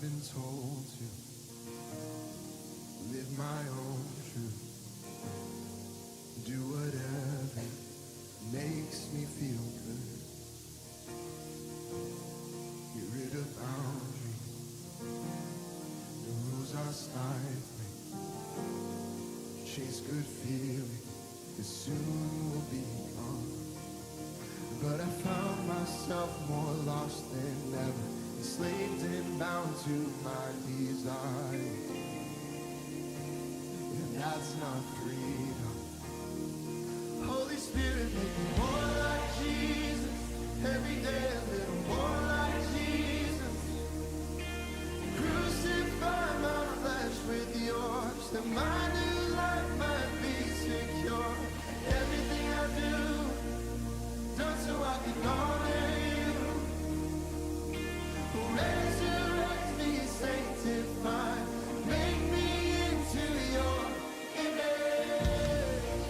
been told to live my own truth, do whatever makes me feel good, get rid of boundaries, the rules are stifling, chase good feelings, 'cause soon we'll be gone. But I found myself more lost than ever, enslaved and bound to my desire. And that's not freedom. Holy Spirit, make me more like Jesus. Every day a little more like Jesus. Crucify my flesh with yours, that my new life might be secure. Everything I do, done so I can honor you. Resurrect me, sanctify, make me into your image.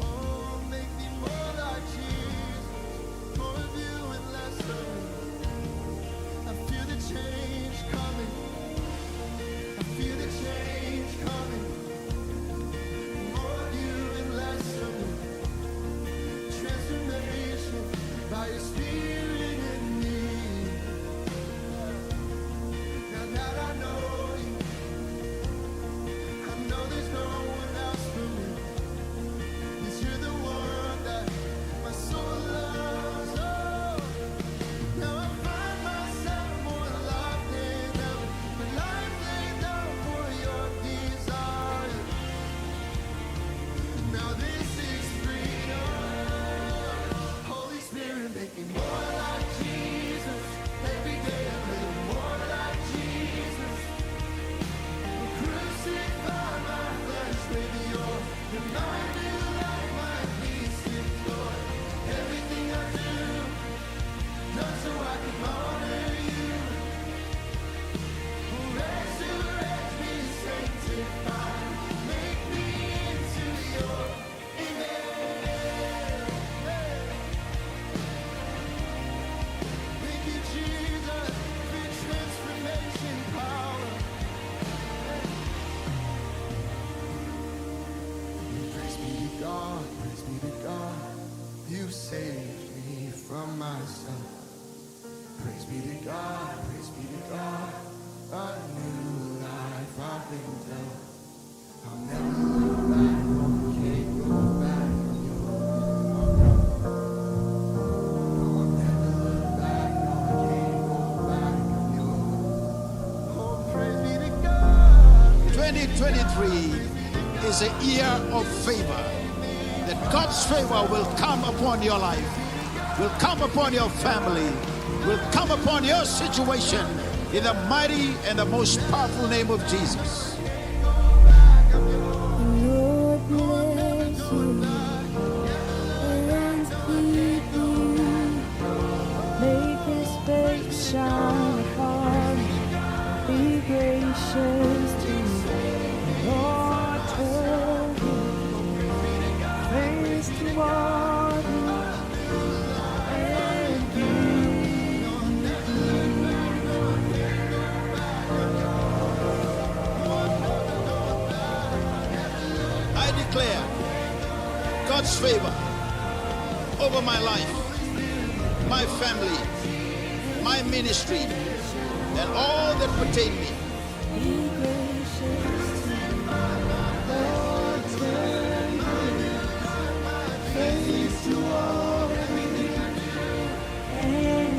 Oh, make me more like Jesus, more of you and less of me. I feel the change coming, I feel the change coming. More of you and less of me. Transformation by your Spirit in me. Now that I know you, I know there's no one else for me, 'cause you're the one that my soul loves. Oh, now I find myself more alive than ever, my life laid down for your desire. Now this is freedom. Holy Spirit, make me more like Jesus. Every day a little more like Jesus. Crucify my flesh with yours, that my new life might be secure. Everything I do, done so I can honor you. Resurrect me, sanctify, make me into your image. Thank you, Jesus, for transformation power. Praise be to God, praise be to God. You saved me from myself. Praise be to God, praise be to God. A new life I've been dealt. I'll never look back, can't go back on your I'll never look back, no, I can't go back on your Oh, praise be to God. 2023 is a year of favor. That God's favor will come upon your life, will come upon your family, will come upon your situation in the mighty and the most powerful name of Jesus. Lord bless you and keep you. Make His face shine upon you. Be gracious to you. Lord turn His face toward you and I declare God's favor over my life, my family, my ministry, and all that pertain me. be gracious to you. Lord turn His face toward you and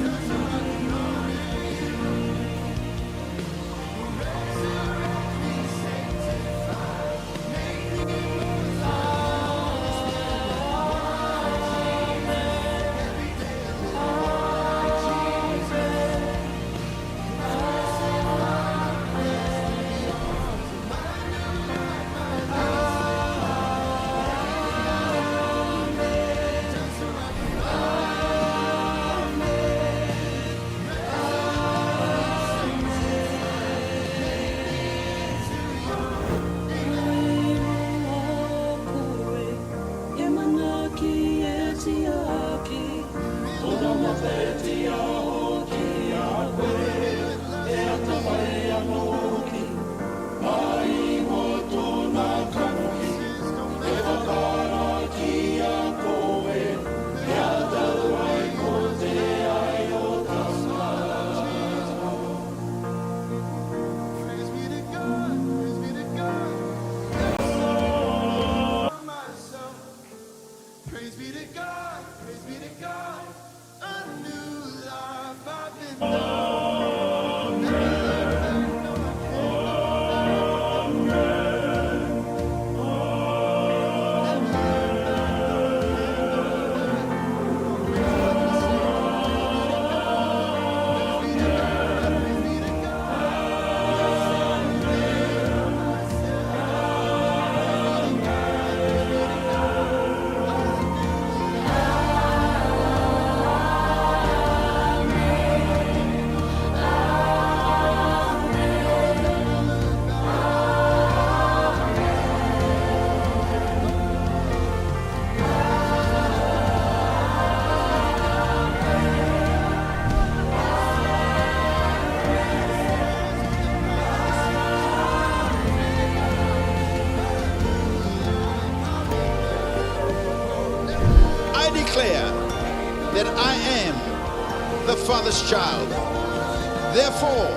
Father's child. Therefore,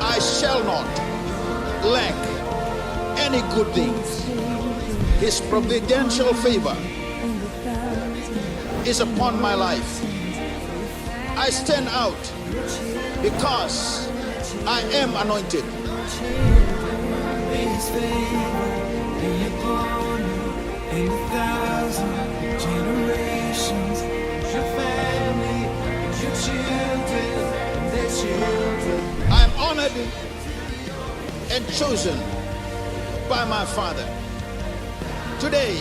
I shall not lack any good things. His providential favor is upon my life. I stand out because I am anointed. His favor be upon you and 1,000 generations. Your family, your children, their children. I am honored and chosen by my Father. Today,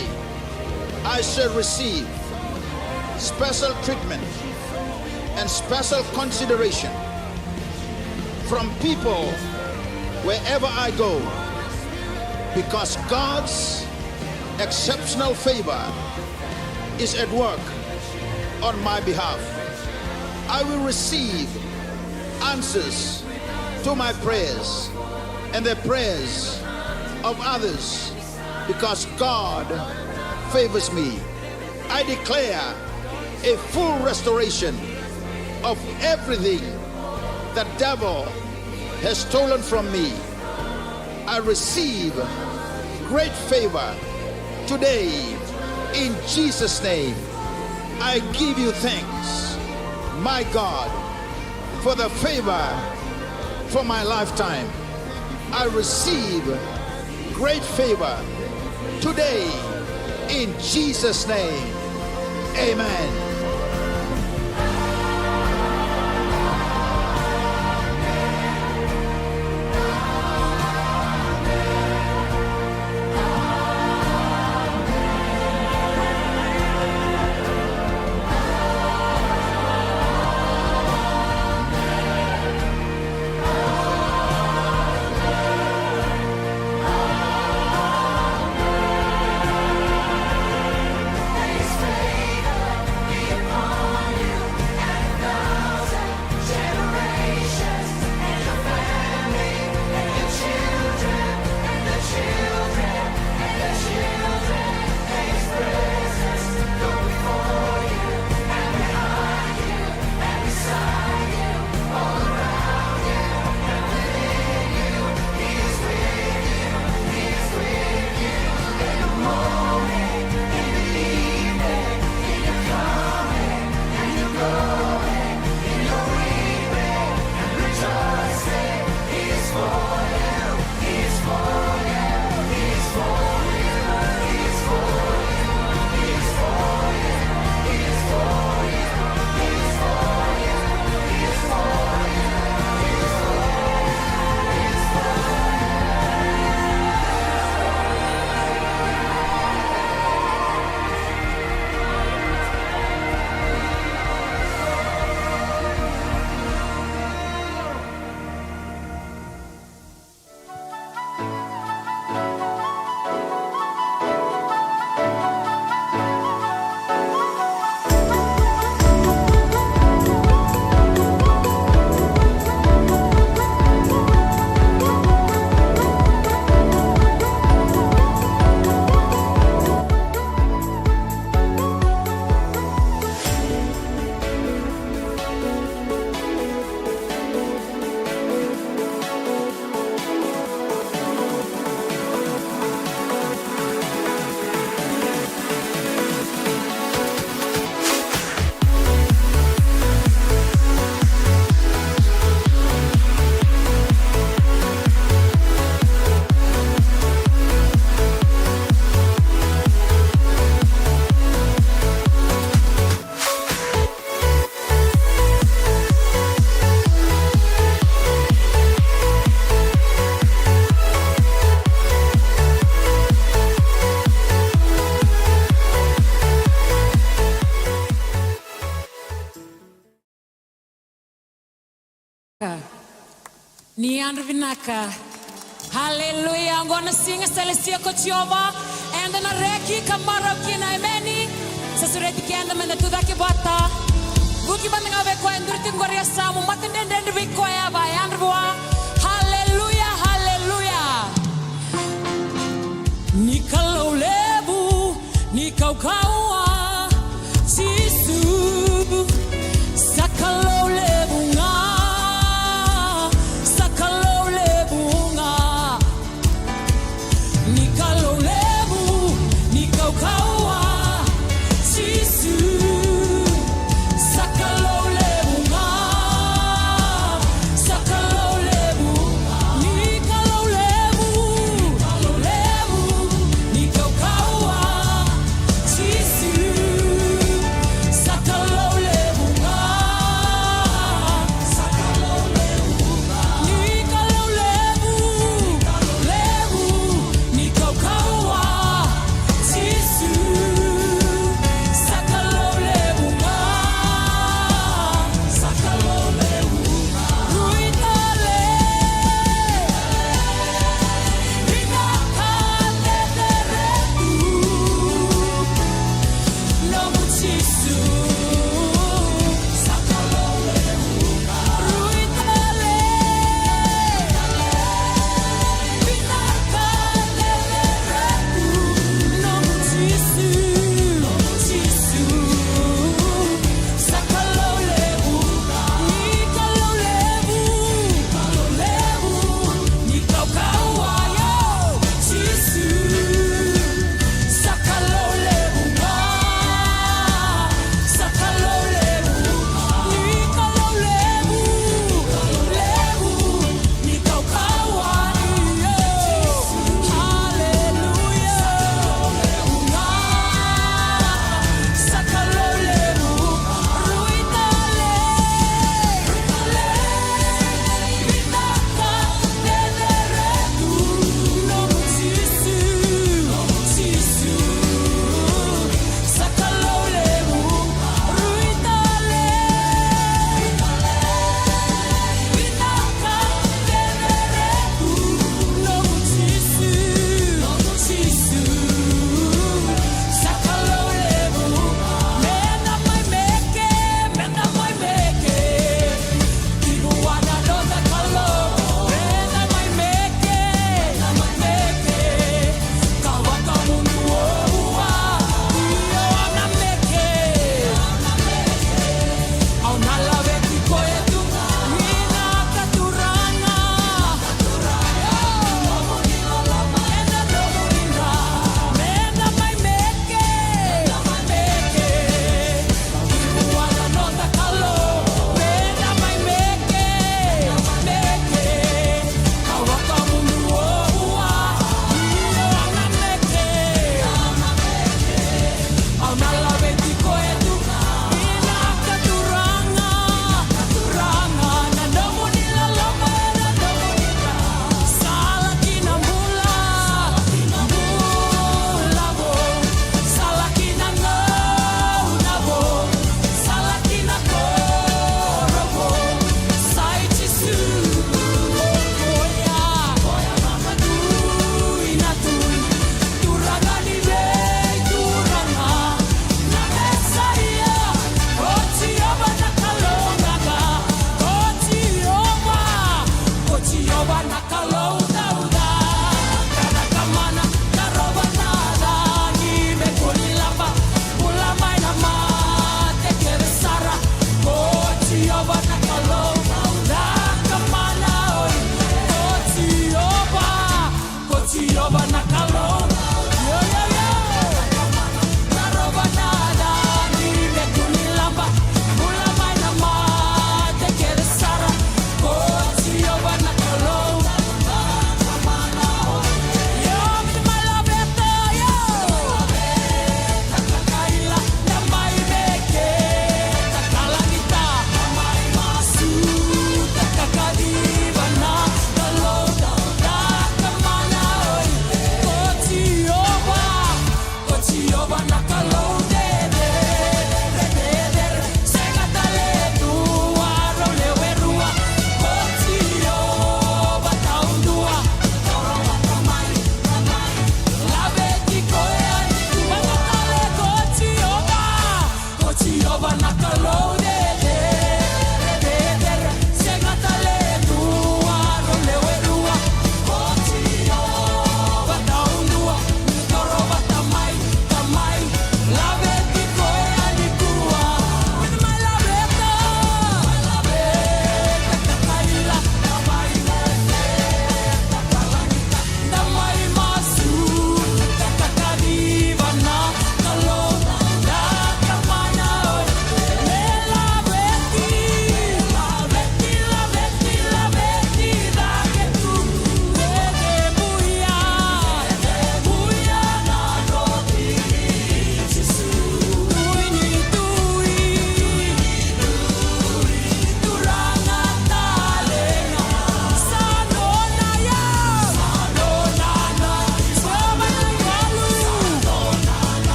I shall receive special treatment and special consideration from people wherever I go, because God's exceptional favor is at work on my behalf. I will receive answers to my prayers and the prayers of others because God favors me. I declare a full restoration of everything the devil has stolen from me. I receive great favor today in Jesus' name. I give you thanks, my God, for the favor for my lifetime. I receive great favor today in Jesus' name. Amen. Nian Vinaka. Hallelujah. I'm going to sing a Celestia Kochiova and then a Reki Kamara Kina Emeni. Sasureti Kenda Menetudaki Bata. Buki Bandanga Veko and Durtin Goria Samu Matenden Vikoya by Andrua. Hallelujah. Hallelujah. Nikalo Lebu, Nikaukawa, Sisu, Sakalo Lebu.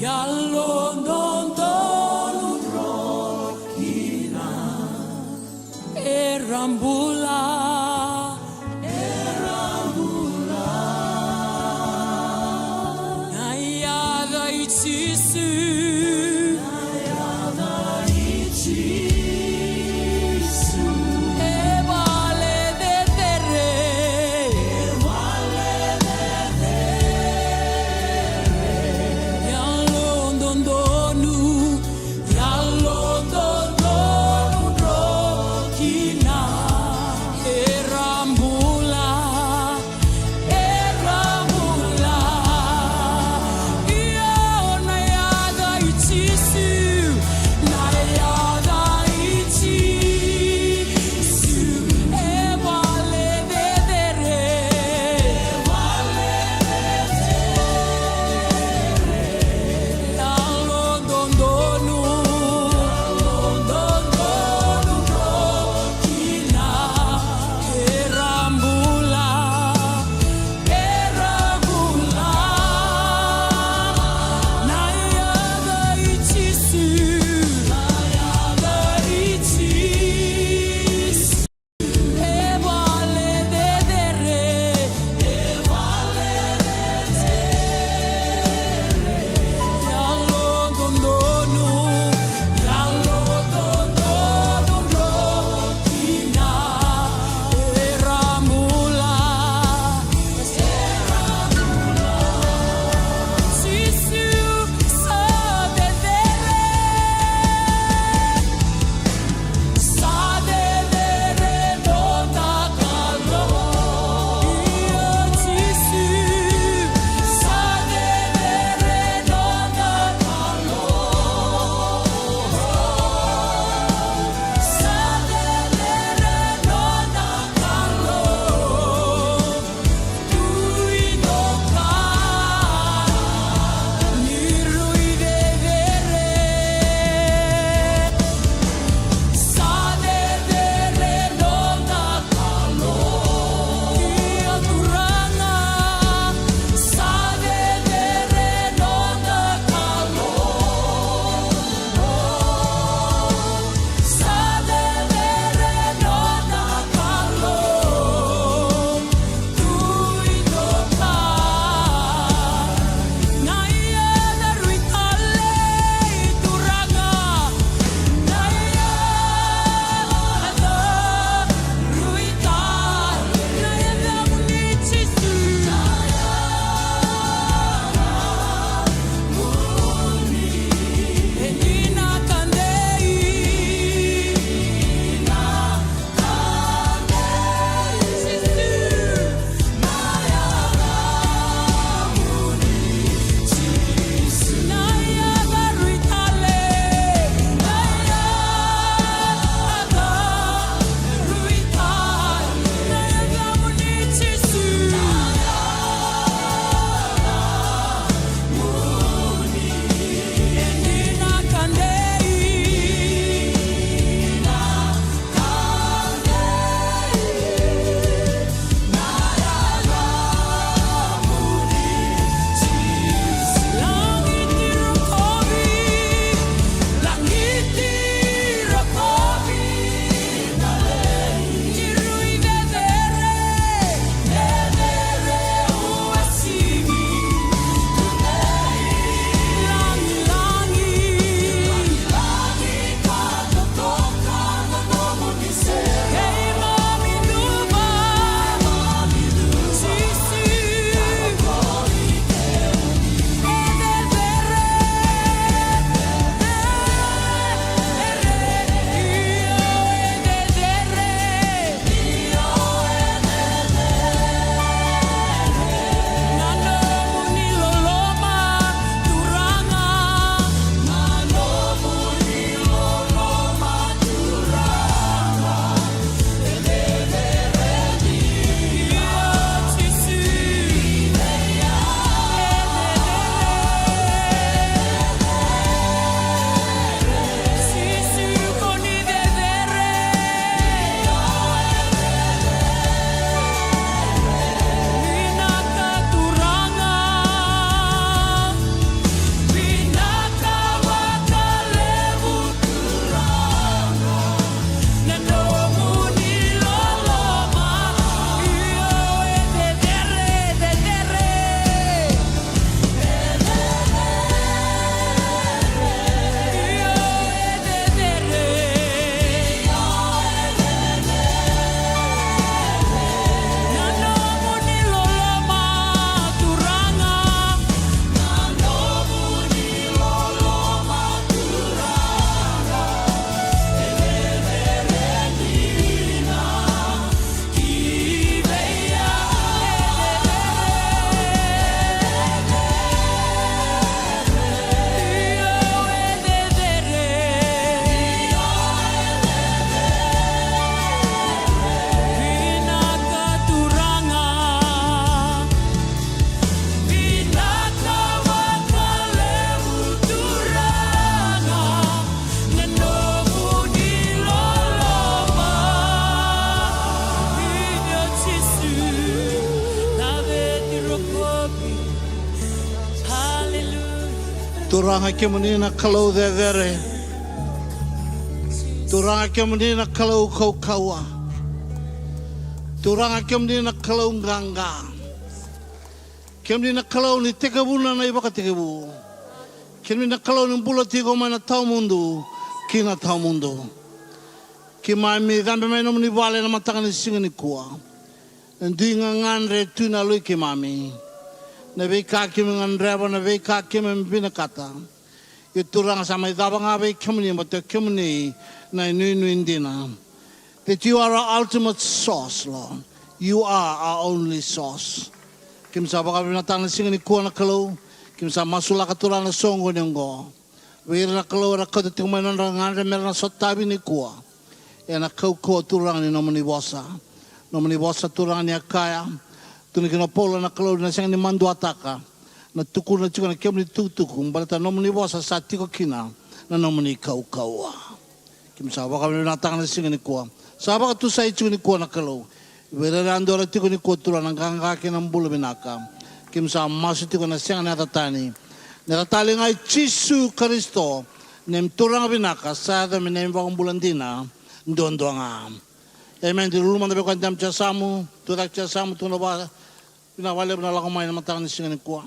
ya London rokina erambula nayada ichisu evale de terre ya London donu rokina Turanga ke menina kalau vere. Turanga ke menina kalau kau kawa. Turanga ke menina kalau nganga. Ke menina kalau ni tekabuna na ibaka tekabu. Ke menina kalau ni bula tigo mana tau mundo. Kina tau mundo. Ki mami dambe mai no ni vale na mataka ni singa ni kua. Ndi ngangandre tu na lui ki mami. Na vei ka ki ngandreva na vei ka ki mbina kata. Yo turanga sama idaba nga vei kemuni ma te kemuni na nui indina. That you are our ultimate source, Lord. You are our only source. Kim sa baka binatang na singa ni kua na kalau. Kim sa masula ka turang na songo niyonggo. Wira na kalau na kata tingmanan na ngandre meron na sotabi ni kua. E na kau kua turang ni nomani wasa. Nomani wasa turang ni akaya. Tuni kina pola na kalau na singa ni mandu ataka. Na tuku na chika na kemni tutuku. Mbalata nomani wasa sa tiko kina. Na nomani kau kaua. Kim sa baka binatang na singa ni kua. Sa baka tu sa ichu ni kua na kalau. Wira na andora tiko ni kua turang na kangaki ng bula binaka. Kim sa masu tiko na singa na tatani. Natatali nga Jesu Kristo. Nem turang binaka. Sa dami na yung bakang bulandina. Ndondo nga. Amen. Di luluman na beko andam tia samu. Tudak tia samu. Tunaba. Pinawali na lang kumain na matang ni singa ni kua.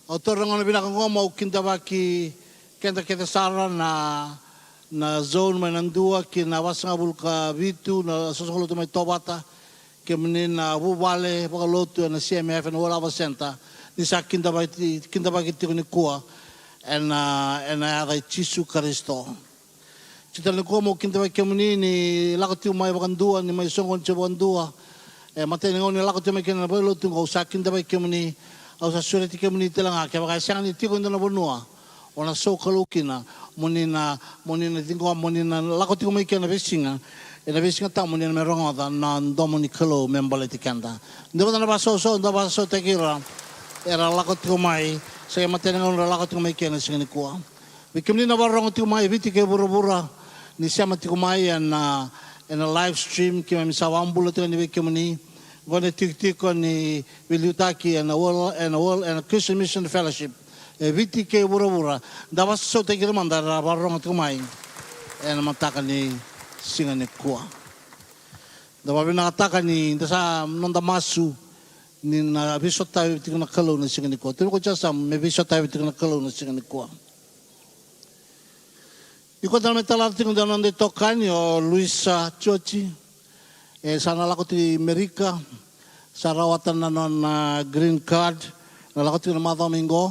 Autor nga na binakang mau kintawa ki kenta kita sara na zone may nandua ki nawas nga bulka vitu na sosokolo tumay tobata ki menin na bubale pakalotu na CMF na wala wasenta ni sa kintawa kiti ko ni kua and ay Jesu Kristo. Cita ni kua mau kintawa ki menin ni lakati umay bakandua ni may songon siya bakandua matay nga ni lakati umay kinabalotu nga sa kintawa ki menin au sa sulit ke muni telang ke baka siang ni tiko ndona bonua ona so kalukina monina tingo monina lako tiko mai kena besinga ta monina meronga da na ndomoni kalo membale tikanda ndoma na baso tekira era lako tiko mai saya matena ngona lako tiko mai kena singani kwa bikimni na barong tiko mai viti ke bura ni sama tiko mai na live stream ke misawa ambula tiko ni bikimni Gonna tik ni Wilutaki and a Christian Mission Fellowship. Viti ke bura. Dapat so te kira mandara barong at kumain. And mataka ni singa ni kua. Dapat binataka ni dasa nonda masu ni na bisot tayo tik na kalau na singa ni kua. Tino ko siya may bisot tayo tik na kalau na singa ni kua. Iko dala metalar tik na nonde tokan yo Luisa Chochi. Sana lako ti Amerika, sa rawatan na non green card, na lako ti na mga domingo,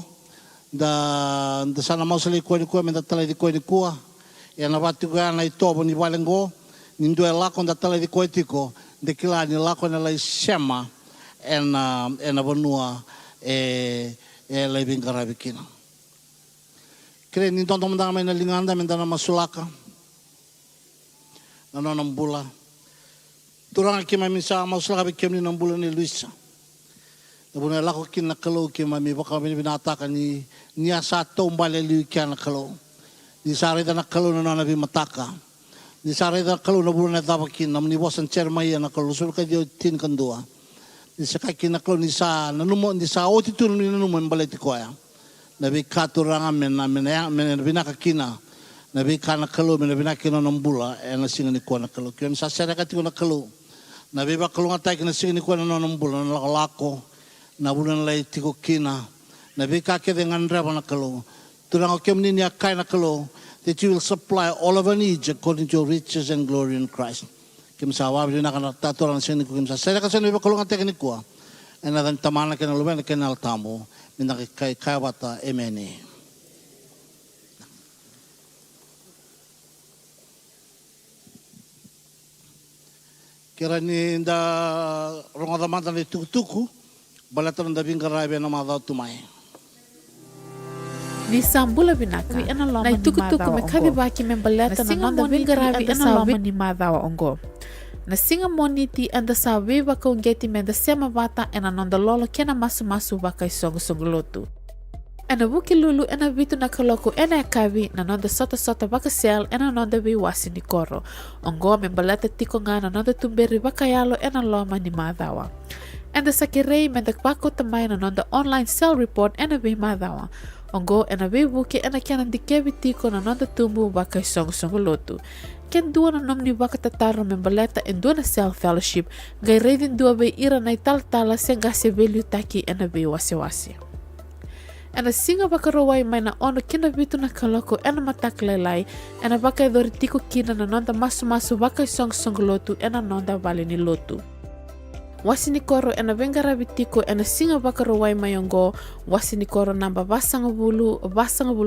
da sana mau sali kuwa ni kuwa, may datalay di kuwa ni kuwa, na pati kuwa na ito, ni balengo, nindo lako datalay di kuwa tiko, de kila ni lako na lay sema, na banua, lay bingkarabikina. Kaya nindo tomandang may nalinganda, may dana masulaka, na non bula. Turang ki mami sa mausla kabi kemni ng bulan ni Luisa. Nabuna lako kin nakalo ki mami baka binataka ni niya sa tombale liu kya nakalo. Ni sare da nakalo na nabi mataka. Ni sare da nakalo na bulan na dapakin namni wasan chermaya nakalo sul ka dio tin kandua. Ni sa kakin nakalo ni sa nanumo ni sa otitun ni nanumo baleti ko ya. Nabi katurang amen amen binakakina. Nabi kana kalau binakina ng bula na singa ni ko nakalo. Kaya sa sara ka ti ko nakalo. Nabi ba kalunga tayo na singa ni ko na bulan na lakalako. Na bulan lay tiko kina. Nabi kake dengan reba na kalo. Turang o kem niya kay na kalo. That you will supply all of our needs according to your riches and glory in Christ. Kim sa wabi na kanataturang singa ni ko. Kim sa sara ka sa nabi ba kalunga tayo ni ko. E na dan tamana ka na lumen na kinaltamo. Minakikay kawata. Amen. Kira ni da rongadamata ni tukutuku, balatan da bingkarabi na mga tumay. Ni sambula binaka, na tukutuku me kabi baki me balatan na nanda bingkarabi na lama ni madawa ongo. Na singa moniti anda sa weba kong geti me da sema bata ena nanda lolo kena masu bakai songo lotu. Ena wuki lulu ena vitu na kaloko ena kabi na nanda sota baka sel ena nanda bi wasi ni koro. Ongo me balata tiko nga na nanda tumberi baka yalo ena loma ni madawa. and the sakirei men the bako tamai na nonda online cell report and a be madawa. Ongo and a be buki and a canon di kevitiko na nonda tumbu baka song lotu. Ken dua na nomni baka tataro membaleta and dua na cell fellowship gai redin dua be ira na tala senga se value taki and a be wasi. And a singa baka rawai mai na ono kina bitu na kaloko and a mataklelai and a baka doritiko kina na nonda masu baka song lotu and a nonda vale ni lotu. Wasi ni koro and a vengara bitiko and a singa baka rawai mayongo wasi ni koro namba vasanga bulu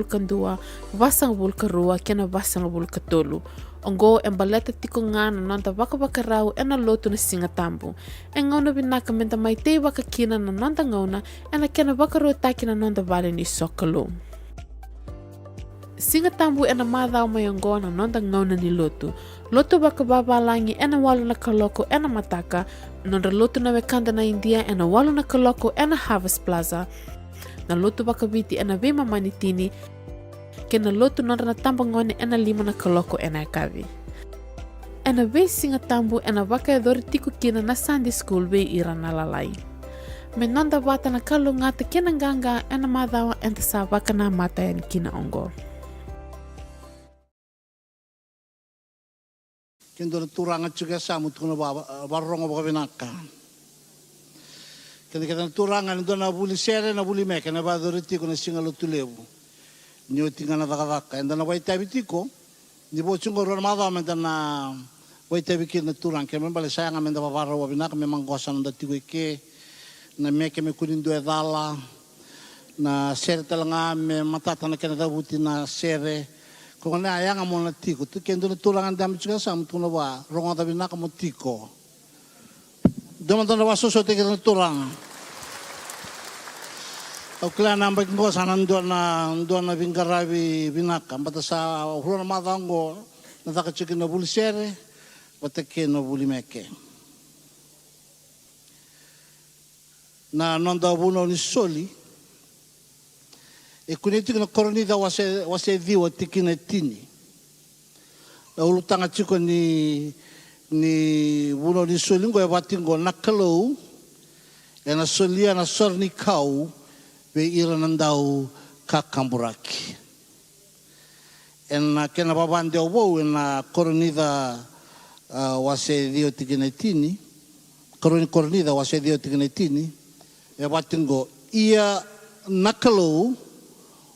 kandua vasanga bulu karua kena vasanga bulu katolu. Ongo en baleta tiko nga na nonda baka rau and a lotu na singa tambu. En ngona binaka menta mai te baka kina na nonda ngona and a kena baka ro taki na nonda vale ni sokalo. Singa tambu and a madao mayongo na nonda ngona ni lotu. Lotu baka babalangi and a walu na kaloko and a mataka. Nonda lotu na wekanda na India and a walu na kaloko and a Harvest Plaza. Na lotu baka biti and a vema manitini. Kena lotu nonda na tambangone and a lima na kaloko and a kavi. And a ve singa tambu and a baka edori tiku kina na Sunday school ve ira na lalai. Me nonda wata na kalu ngata kena ganga and a madawa and a sa baka na mata and kina ongo. Kendo turanga juga samu tuna barongo bavinaka. Kendo turanga ndo na buli sere na buli meke na badoriti ko na singalo tulebu. Nyo tinga na vakavaka ndo na waitabi tiko ni bo chungo ro mada menda na waitabi ki na turanga ke membale sayanga menda bavaro bavinaka me mangosa ndo tiko ke na meke me kunindo edala na sere talanga me matata na kena dabuti na sere. Kung ano ayang mo na tiko, kendo na tulangan dami juga sa mutong na ba, rongo tabi na kamo tiko. Dumantan na waso so tigil na tulang. O kaya nambay ko sa nandoon na vingarabi binaka, bata sa hula na matango, natakachikin na bulisere, batakin na bulimeke. Na nonda buno ni soli, e kuniti na koronida wase viwa tikina tini. La ulutanga chiko ni buno ni solingo e watingo nakalou e na solia na sorni kau ve ira nandau kakamburaki. E na kena babande obo e na koronida wase viwa tikina tini. Koronida wase viwa tikina tini. E watingo ia nakalou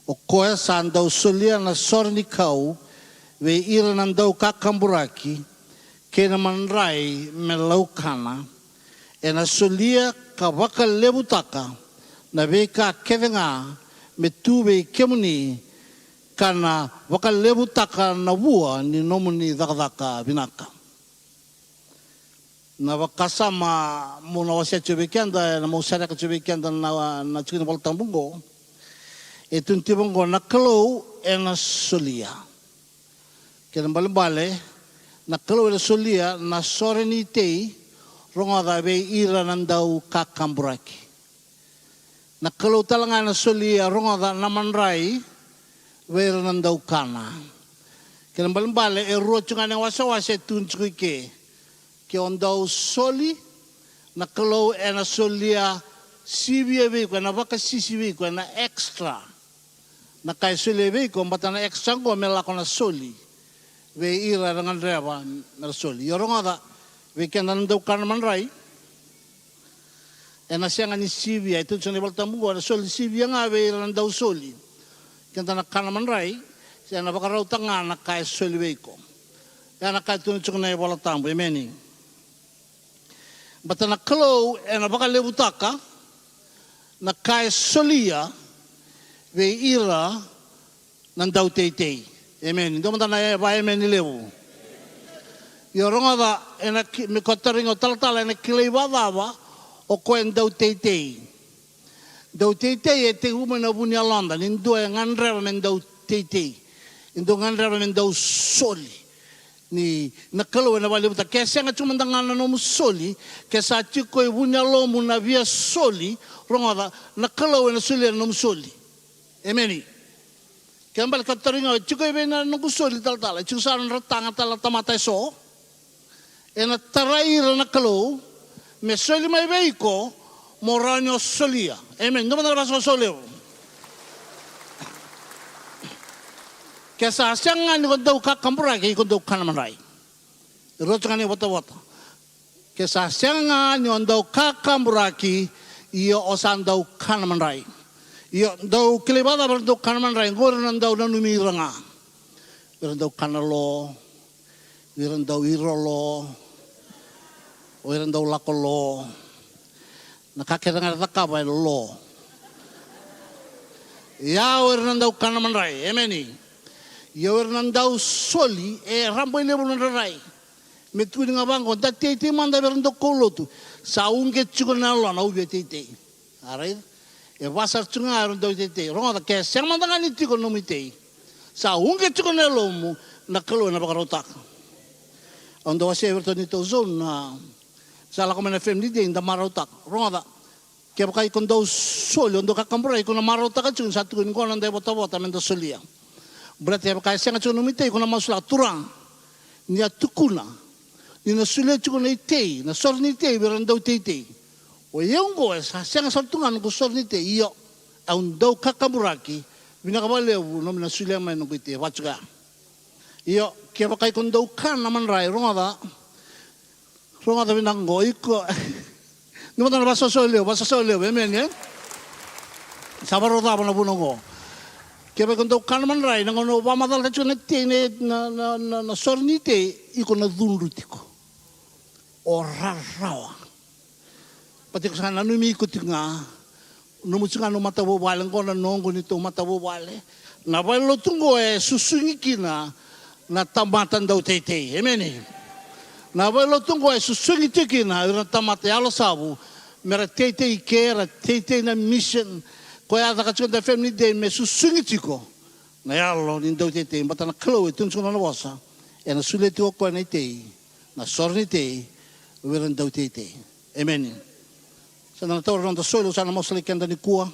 o koe sa andau solia na sorni kau ve ira nandau kakamburaki ke na manrai me laukana e na solia ka waka lebutaka na ve ka kevenga me tu ve kemuni kana waka lebutaka na bua ni nomuni dakadaka binaka na wakasama muna wasia chubekianda na mausara ka chubekianda na chikina baltambungo e tuntibongo na kalou e na solia. Kena bale na kalou e na solia na soreni tei ronga da be ira nandau kakamburaki. Na kalou talanga na solia ronga da namanrai ve ira nandau kana. Kena bale e rochunga na wasa tunchukui ke ondau soli na kalou e na solia sibia viko na vaka sisi viko na extra. Na kai soli viko mbata na extra ngo melako na soli ve ira dengan rewa na soli. Yoronga da ve kena nandau kana manrai e na sianga ni sibia itu tsone baltambu na soli sibia nga ve ira nandau soli. Kena na kana manrai sianga vaka rautanga na kai soli viko. Ya na kai tunchuk na balatambu emeni. Bata na kalou e na baka lebutaka na kai solia ve ira nandau teitei. Amen. Ndo mata na ba amen ni lewu. Yoronga da e na me kotaringo taltala e na kilei wadawa o koe ndau teitei. Ndau teitei e te hume na buni alanda. Nindo e nganrewa me ndau teitei. Nindo nganrewa me ndau soli. Ni nakalo na wale buta kesa nga chumandangana no musoli kesa chiko e bunya lomu na via soli ronga nakalo na soli no musoli emeni kambal kataringa chiko e bena no musoli tal chiko saran ratanga tal tamata so ena taraira nakalo me soli mai veiko moranyo solia. Amen. Numa na baso soleo. Kesa siangan ni kondo kakambura ki kondo kanamarai. Rotskani wata. Kesa siangan ni kondo kakambura ki iyo osandau kanamarai. Iyo dau kilibada berdo kanamarai ngor nandau nanumi ranga. Berdo kanalo. Berdo irolo. Berdo lakolo. Nakakiranga takabay lo. Ya berdo kanamarai. Ameni. Yawer nandau soli rampai lebu nandarai metu dengan bangko da tete manda berendo kolotu saunge chukunalo na ubi tete arai wasar chunga berendo tete ronga ke sang manda ngani tiko no mite saunge chukunalo mu nakalo na bakarotak ondo wase berto ni to zone na sala komena family de inda marotak ronga da ke bakai kondo soli ondo kakambra iko na marotak chun satu kun konan de bota menda solia. Berarti apa kaya sangat cuma mitei kuna masuk turang, ni atukuna, ni nasulit cuma itei, nasor ni itei berandau itei. O yang go sangat sartungan go sor ni itei, iyo, aundau kakaburaki, bina kabale nom nasulit main go itei, wacuga. Iyo, kaya apa kaya kondau kan naman rai, ronga da binang go iko. Ni mana bahasa soleo, amen ya. Sabar roda apa nabuno go. Kaya kung kanan rai nang ono pamadal kacu na sornite iko na dunrutiko orarawa pati ko sana numi ikut nga numusunga no mata bobale ko na nongo nito mata bobale na balo tungo susungi kina na tamatan daw tete amen na balo tungo susungi kina na tamata yalo sabu mera tete ikera tete na mission Kaya ada kacau da family day me susungi tiko. Na yalo ni dau tete mbata na klo itun suna na wasa. E na sulet ko ko na tei. Na sorni tei. Wiran dau tete. Amen. Sa na tawar ng solo sana mo salikan da ni kuwa.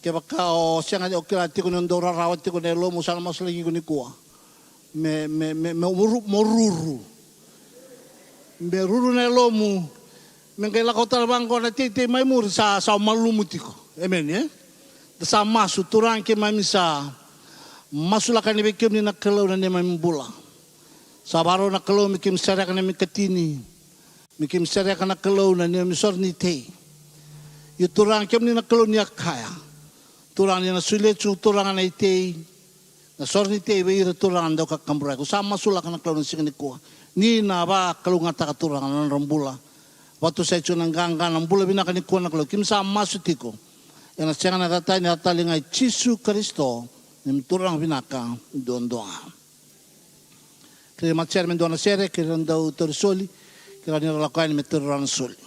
Kaya baka o siya nga okira tiko ng dora rawat tiko na lo mo sana mo salikin ko ni kuwa. Me moruru. Me ruru na lo mo. Mengkailan ko talabang ko na tete may mur sa malumutiko. Amen ya. Sa masu turang ke mamisa masulakan ni bekim ni nakelo na ni mambula. Sa baro nakelo mikim serak na mikatini. Mikim serak na nakelo na ni misor ni te. Yu turang kem ni nakelo ni akaya. Turang ni nasulit su turang na ite. Na sor ni te be turang daw kakambra ko sa masulakan nakelo ni sikni ko. Ni na ba kalungata ka turang na rambula. Waktu saya cuna ganggan ambula binakan ni ko nakelo kim sa masutiko. Yang nasiangan natatay ni natali ngay Jesu Kristo ni turang binaka doon-doon. Kaya matsyar men doon na sere, kaya daw torisoli, kaya nilalakuan ni turang soli.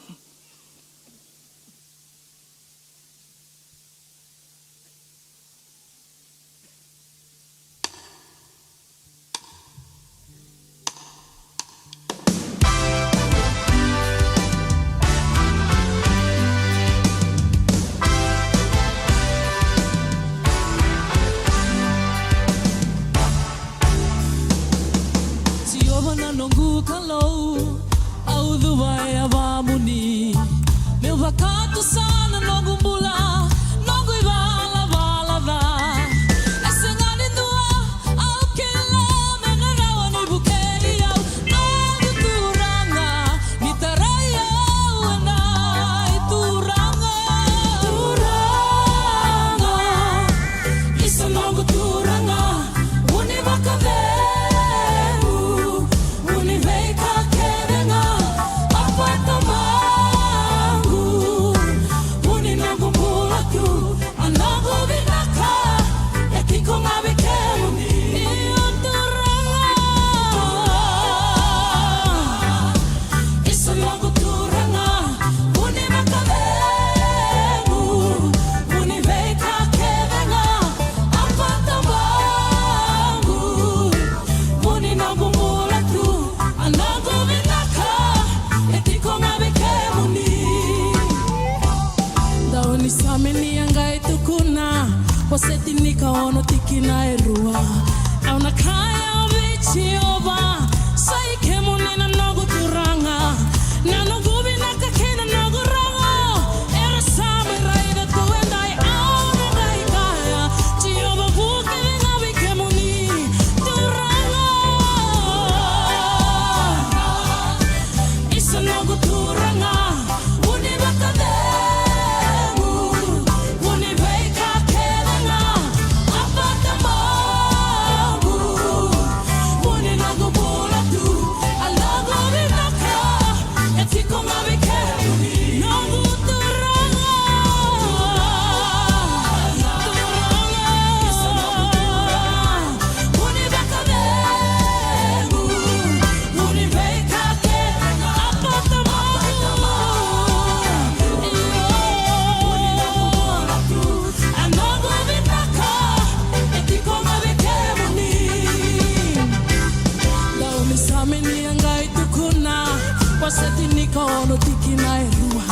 Posetinika ono tikina erua au nakaya vichi oba sai kemune na nogu turanga na nogu binaka kena nogu ranga Misamini angai tukuna Waseti nika ono tiki na erua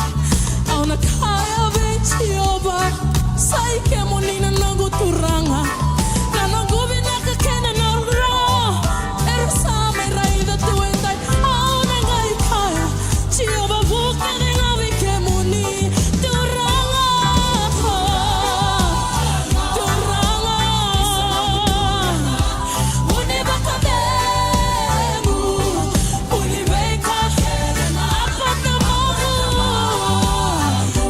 Auna kaya vechi oba Saike monina nangu turanga Nana gubi naka kena na ura Erusame raida tuendai Auna ngai kaya Chi oba vuka nenga vike moni Turanga Turanga Muni baka demu Muni beka Apata mahu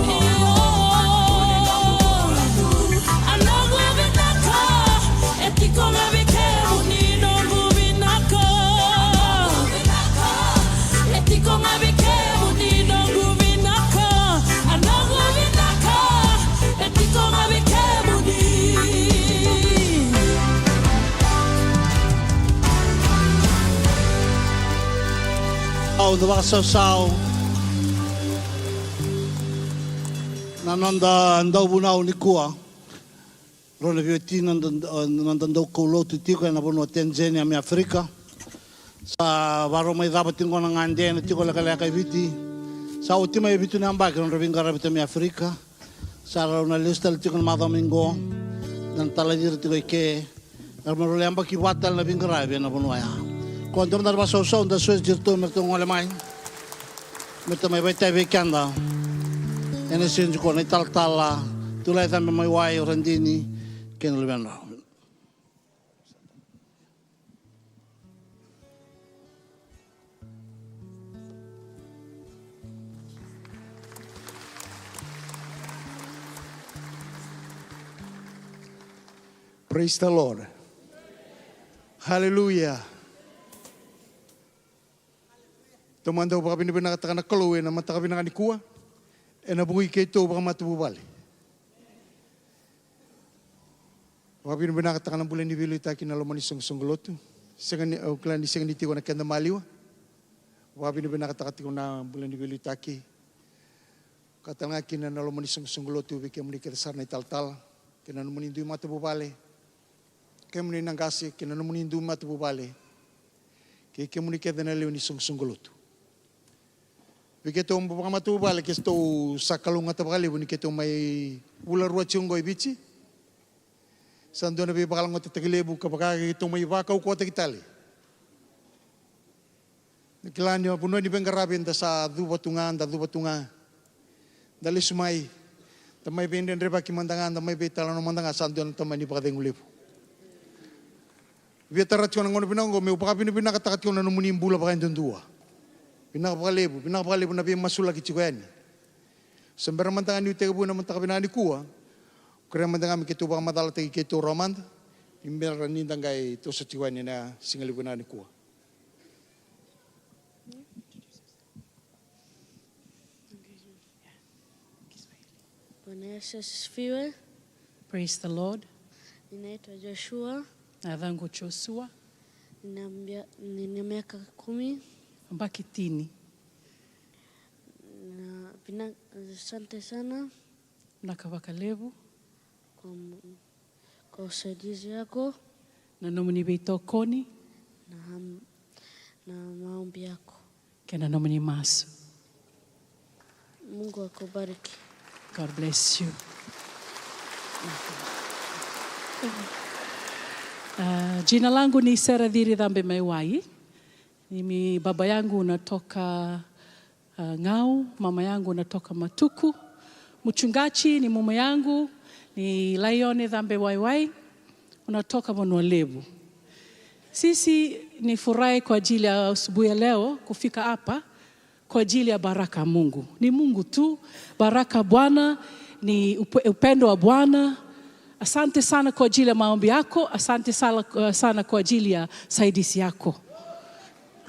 Iyo Anagu binaka Etiko nga vike muni Nongu binaka Etiko nga vike muni Nongu binaka Anagu binaka Etiko nga vike muni Au da sau nananda ndau bunau ni kua rona vioti nanda ndau koulo tu tiko na bono Tanzania mi Afrika sa varo mai daba tingo na ngande na tiko la kala kai viti sa ultima vitu na mbaka rona vingara vitu mi Afrika sa rona lista tiko na madamingo dan talajir tiko ke armaro le ambaki watal na vingara na bono ya quando andar va so da suas dirto merto ngole mai merto mai vai tai vekanda ene senju con tal tala tu lai tambe mai wai randini che non le vanno. Praise the Lord. Hallelujah. Tomanda o baka binibina kataka na kaloe na mataka binaka ni kua. E na bui kei tō baka matubu bale. Baka binibina kataka na bule ni vilu itaki na lomani song-songolotu. O klani sengani tiko na kenda maliwa. Baka binibina kataka tiko na bule ni vilu itaki. Katanga kina na lomani song-songolotu wiki amuni kita sarna ital-tal. Kina numuni indui matubu bale. Kaya muni nangasi kina numuni indui matubu bale. Kaya muni kita na leo ni song-songolotu. Porque tu baka matubal que estou sakalunga tabali buni que tu mai ula rua chungo ibichi sandona be bakal ngota teglebu ka baka que tu mai baka ko ta kitali nikilani buno ni bengarabi nda sa du batunga dali sumai tamai benden reba ki mandangan tamai be talano mandanga sandona tamai ni baka dengulebu vietara chona ngono binongo me baka binibina katakat ko na numuni mbula baka ndundua pinakapakalebu na biya masula kichikoyani. Sembara mantangan ni utega buena mantaka binani kuwa. Kaya mantangan kitu baka madala tegi kitu romanda. Imbera nindang gay to sa chikoyani na singali binani kuwa. Bwana Yesu asifiwe. Praise the Lord. Ninaitwa Joshua. Adhangu Joshua. Nina miaka 10. Mbaki tini. Na asante sana. Nakawakalevu. Kwa usaidizi yako. Na nomuni beitokoni. Na maombi yako. Kena nomuni masu. Mungu akubariki. God bless you. Jina langu ni Sera Dhiri Dhambe Maiwai. Mimi baba yangu unatoka Ngau, mama yangu unatoka Matuku. Mchungaji ni mume yangu ni Lione Dhambe Waiwai, unatoka Monolebu. Sisi ni furahi kwa ajili ya asubuhi ya leo kufika hapa kwa ajili ya baraka Mungu. Ni Mungu tu, baraka Bwana, ni upendo wa Bwana. Asante sana kwa ajili ya maombi yako, asante sana kwa ajili ya saidizi yako.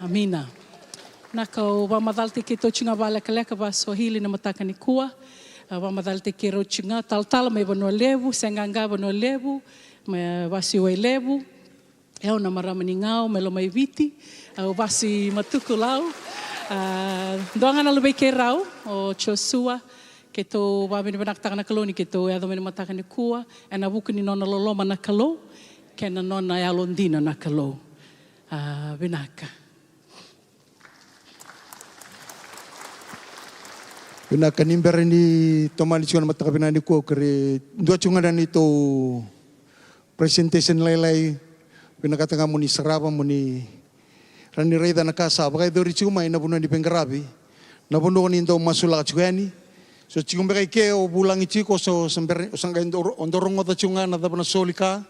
Amina. Naka wamadhalte ke tochinga bala kaleka ba Swahili na mataka ni kuwa. Wamadhalte ke rochinga tal me bono lebu, senganga bono lebu, me wasi wai lebu. Eo na marama ni ngao, melo mai viti, wasi matuku lau. Doanga na lubei ke rau, o Joshua, ke to wabini banakataka na kaloni, ke to eado meni mataka ni kuwa, ena buku ni nona loloma na kalo, ke na nona ealondina na kalo. Binaka. Pina kanimbere ni tomani chuna matakapina ni ko kare dua chunga dan itu presentation lain-lain pina kata kamu ni seraba muni rani reida na kasa bagai dori chuma ina bunuh di penggarabi na bunuh ni into masula chugani so chigum bagai ke o bulang ichiko so sember sangga ondorong ota chunga na tapana solika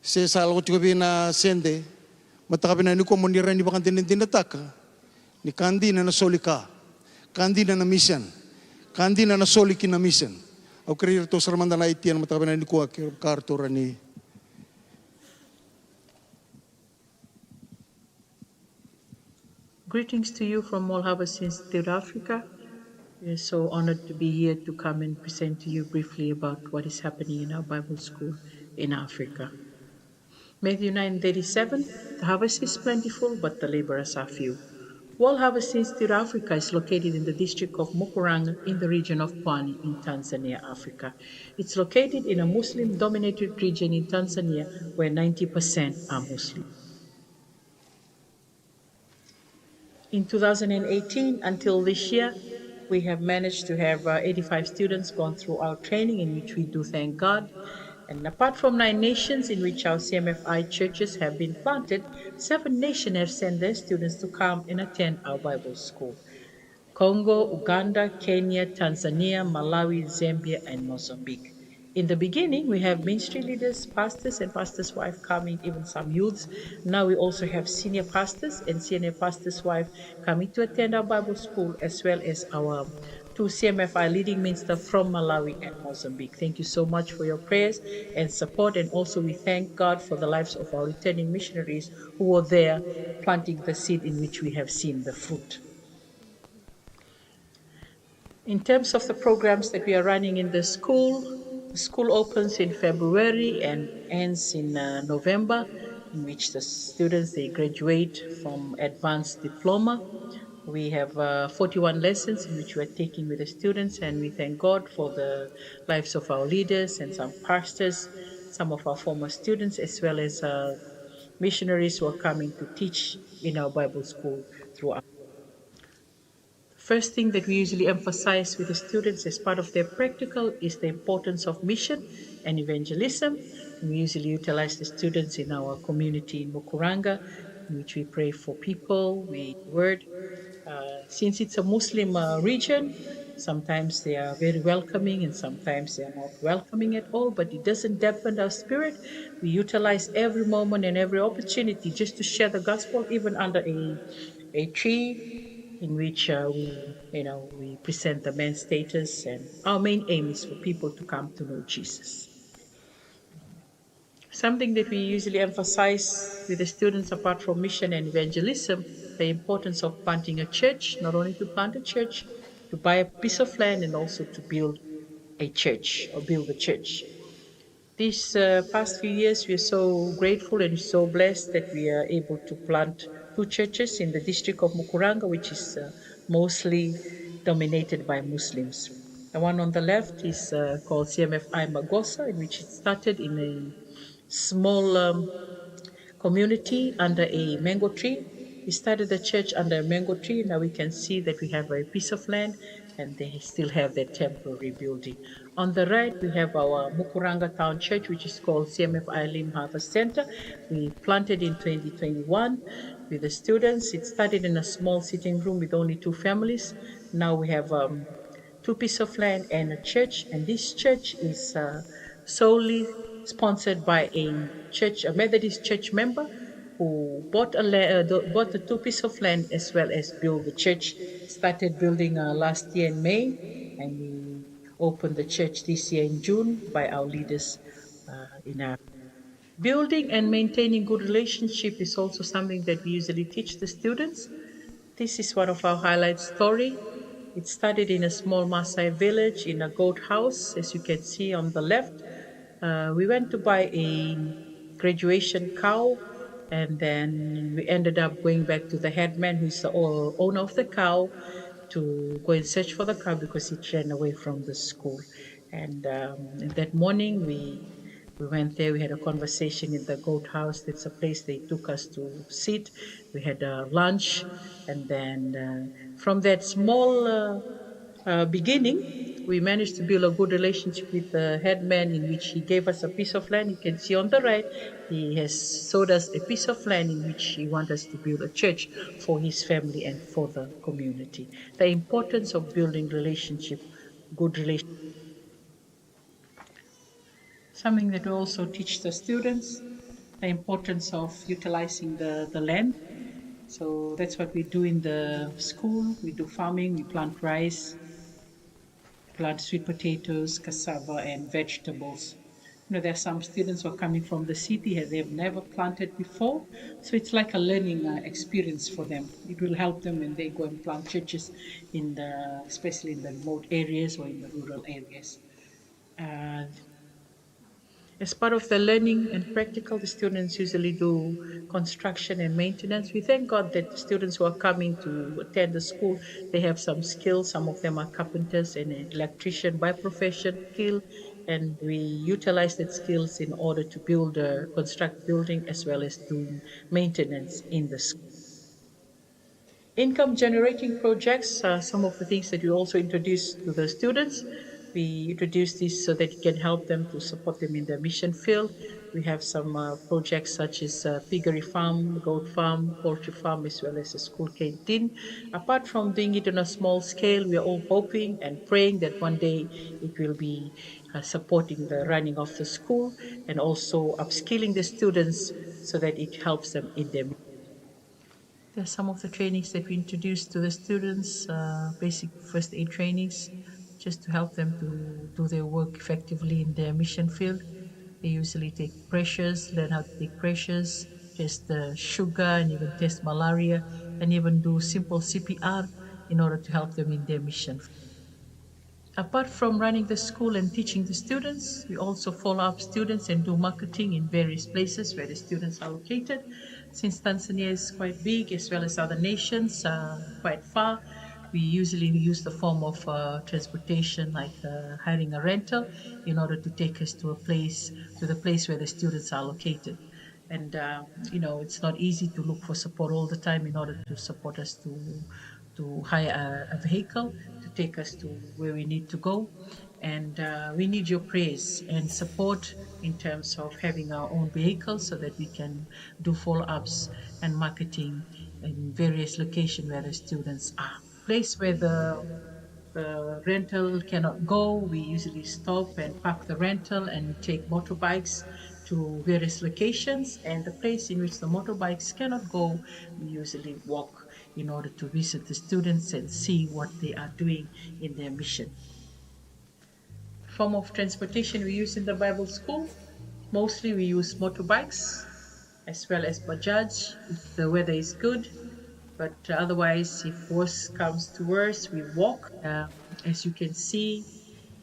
se salgo chugabi na sende matakapina ni ko muni rani bakan tinda taka ni kandi na solika kandi na mission kandi na soliki na mission au career to sermanda na itian matakapina ni ko kartura ni. Greetings to you from All Harvest Institute Africa. We are so honored to be here to come and present to you briefly about what is happening in our Bible school in Africa. Matthew 9:37, the harvest is plentiful, but the laborers are few. World Harvest Institute Africa is located in the district of Mukuranga in the region of Pwani in Tanzania, Africa. It's located in a Muslim-dominated region in Tanzania where 90% are Muslim. In 2018 until this year, we have managed to have 85 students gone through our training, in which we do thank God. And apart from 9 nations in which our CMFI churches have been planted, 7 nations have sent their students to come and attend our Bible school. Congo, Uganda, Kenya, Tanzania, Malawi, Zambia, and Mozambique. In the beginning, we have ministry leaders, pastors, and pastors' wives coming, even some youths. Now we also have senior pastors and senior pastors' wives coming to attend our Bible school, as well as our 2 CMFI leading ministers from Malawi and Mozambique. Thank you so much for your prayers and support, and also we thank God for the lives of our returning missionaries who were there planting the seed in which we have seen the fruit. In terms of the programs that we are running in the school opens in February and ends in November, in which the students, they graduate from advanced diploma. We have 41 lessons in which we are taking with the students, and we thank God for the lives of our leaders and some pastors, some of our former students, as well as missionaries who are coming to teach in our Bible school throughout. First thing that we usually emphasize with the students as part of their practical is the importance of mission and evangelism. We usually utilize the students in our community in Mukuranga, in which we pray for people, we word. Since it's a Muslim region, sometimes they are very welcoming and sometimes they are not welcoming at all, but it doesn't dampen our spirit. We utilize every moment and every opportunity just to share the gospel, even under a tree, in which we present the man's status, and our main aim is for people to come to know Jesus. Something that we usually emphasize with the students, apart from mission and evangelism, the importance of planting a church, not only to plant a church, to buy a piece of land, and also to build a church or build a church. These past few years, we are so grateful and so blessed that we are able to plant 2 churches in the district of Mukuranga, which is mostly dominated by Muslims. The one on the left is called CMFI Magosa, in which it started in a small community under a mango tree. We started the church under a mango tree. Now we can see that we have a piece of land and they still have their temporary building. On the right, we have our Mukuranga Town Church, which is called CMFI Lim Harvest Center. We planted in 2021 with the students. It started in a small sitting room with only 2 families. Now we have 2 pieces of land and a church, and this church is solely sponsored by a Methodist church member who bought the 2 pieces of land as well as built the church. Started building last year in May, and we opened the church this year in June by our leaders in our building and maintaining good relationship is also something that we usually teach the students. This is one of our highlight story. It started in a small Maasai village in a goat house, as you can see on the left. We went to buy a graduation cow, and then we ended up going back to the headman, who's the owner of the cow, to go and search for the cow because it ran away from the school. And that morning we went there, we had a conversation in the goat house. That's a place they took us to sit. We had lunch, and then from that small beginning, we managed to build a good relationship with the headman, in which he gave us a piece of land. You can see on the right, he has sold us a piece of land in which he wants us to build a church for his family and for the community. The importance of building relationship, good relationship. Something that we also teach the students, the importance of utilizing the land. So that's what we do in the school. We do farming, we plant rice, plant sweet potatoes, cassava, and vegetables. There are some students who are coming from the city and they've never planted before. So it's like a learning experience for them. It will help them when they go and plant churches, especially in the remote areas or in the rural areas. As part of the learning and practical, the students usually do construction and maintenance. We thank God that the students who are coming to attend the school, they have some skills. Some of them are carpenters and an electrician by profession skill, and we utilize that skills in order to construct building as well as do maintenance in the school. Income generating projects are some of the things that we also introduce to the students. We introduce this so that it can help them to support them in their mission field. We have some projects such as piggery farm, goat farm, poultry farm, as well as a school canteen. Apart from doing it on a small scale, we are all hoping and praying that one day it will be supporting the running of the school and also upskilling the students so that it helps them in their mission. There's some of the trainings that we introduced to the students, basic first aid trainings, just to help them to do their work effectively in their mission field. They usually take pressures, learn how to take pressures, test the sugar, and even test malaria, and even do simple CPR in order to help them in their mission. Apart from running the school and teaching the students, we also follow up students and do marketing in various places where the students are located. Since Tanzania is quite big, as well as other nations quite far, we usually use the form of transportation, like hiring a rental, in order to take us to the place where the students are located. And it's not easy to look for support all the time in order to support us to hire a vehicle to take us to where we need to go. And we need your prayers and support in terms of having our own vehicle so that we can do follow-ups and marketing in various locations where the students are. Place where the rental cannot go, we usually stop and park the rental and take motorbikes to various locations. And the place in which the motorbikes cannot go, we usually walk in order to visit the students and see what they are doing in their mission. Form of transportation we use in the Bible school, mostly we use motorbikes as well as Bajaj if the weather is good. But otherwise, if worse comes to worse, we walk. As you can see,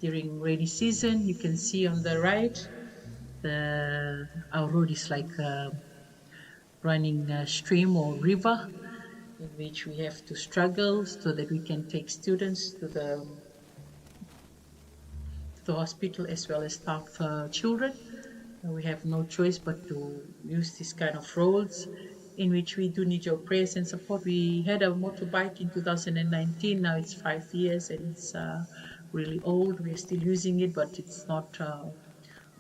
during rainy season, you can see on the right, our road is like running a stream or river, in which we have to struggle so that we can take students to the hospital as well as staff children. We have no choice but to use this kind of roads, in which we do need your prayers and support. We had a motorbike in 2019, now it's 5 years and it's really old. We're still using it, but it's not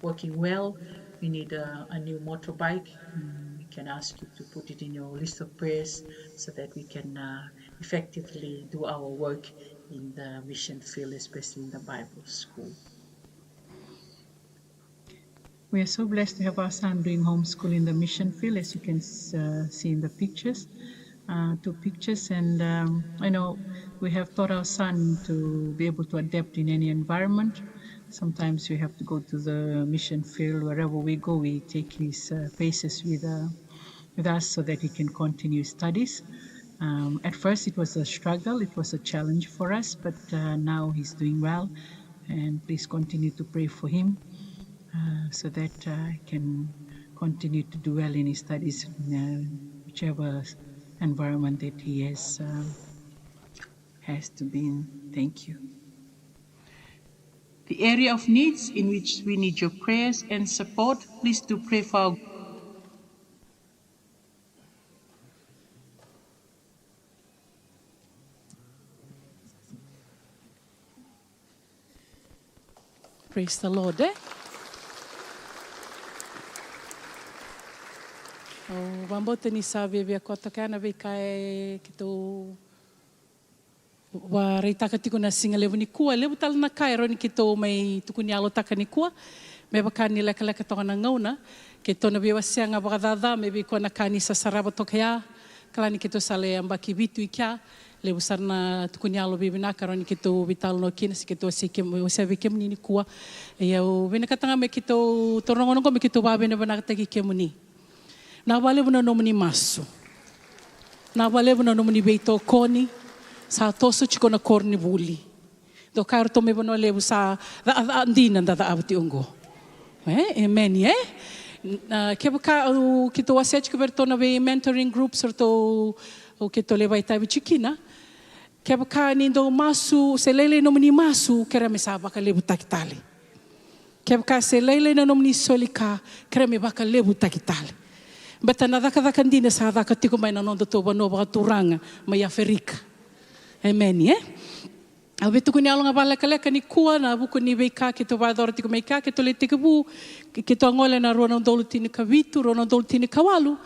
working well. We need a new motorbike. We can ask you to put it in your list of prayers so that we can effectively do our work in the mission field, especially in the Bible school. We are so blessed to have our son doing homeschool in the mission field, as you can see in the pictures, 2 pictures. And I know we have taught our son to be able to adapt in any environment. Sometimes we have to go to the mission field. Wherever we go, we take his paces with us so that he can continue studies. At first, it was a struggle. It was a challenge for us, but now he's doing well. And please continue to pray for him. So that I can continue to do well in his studies, whichever environment that he has to be in. Thank you. The area of needs in which we need your prayers and support, please do pray for our Praise the Lord, O wambote ni sa vevea kota kana vei kai ki tō wa reitaka tiko na singa lewu ni kua. Lewu tala na kai roni ki tō mai tuku ni alo taka ni kua. Me waka ni leka leka toka na ngauna. Ke tōna bewa seanga wakadada me vi kua na kani sa saraba toka ia. Kalani ki tō sale ambaki vitu i kia. Lewu sarna tuku ni alo bebi naka roni ki tō vitalo no kina si ki tō sewe kemuni ni kua. E au vena katanga me ki tō torongonongo me ki tō wabene wanakataki kemuni. Nā wale wana nomuni masu. Nā wale wana nomuni beito koni. Sa toso chiko na korni vuli. Do kairo tome wana lewu sa andina da avati ungo. Amen, Ke waka ki tō asea chiko vertona ve mentoring groups or tō ke tō lewa i taiwi chikina. Ke waka ni ndo masu, se lele nomuni masu, kera me sa waka lewu takitali. Ke waka se lele na nomuni solika, kera me waka lewu takitali. Bata na daka ndina sa daka tiko mai na nondo tō wano waka turanga mai Afrika. Amen, Au betu kuni alonga wala kaleka ni kua na buku ni weika ke tō wādora tiko mai ka, ke tō le tiko bu, ke tō angole na rona ndolu tini ka vitu, rona ndolu tini ka walu,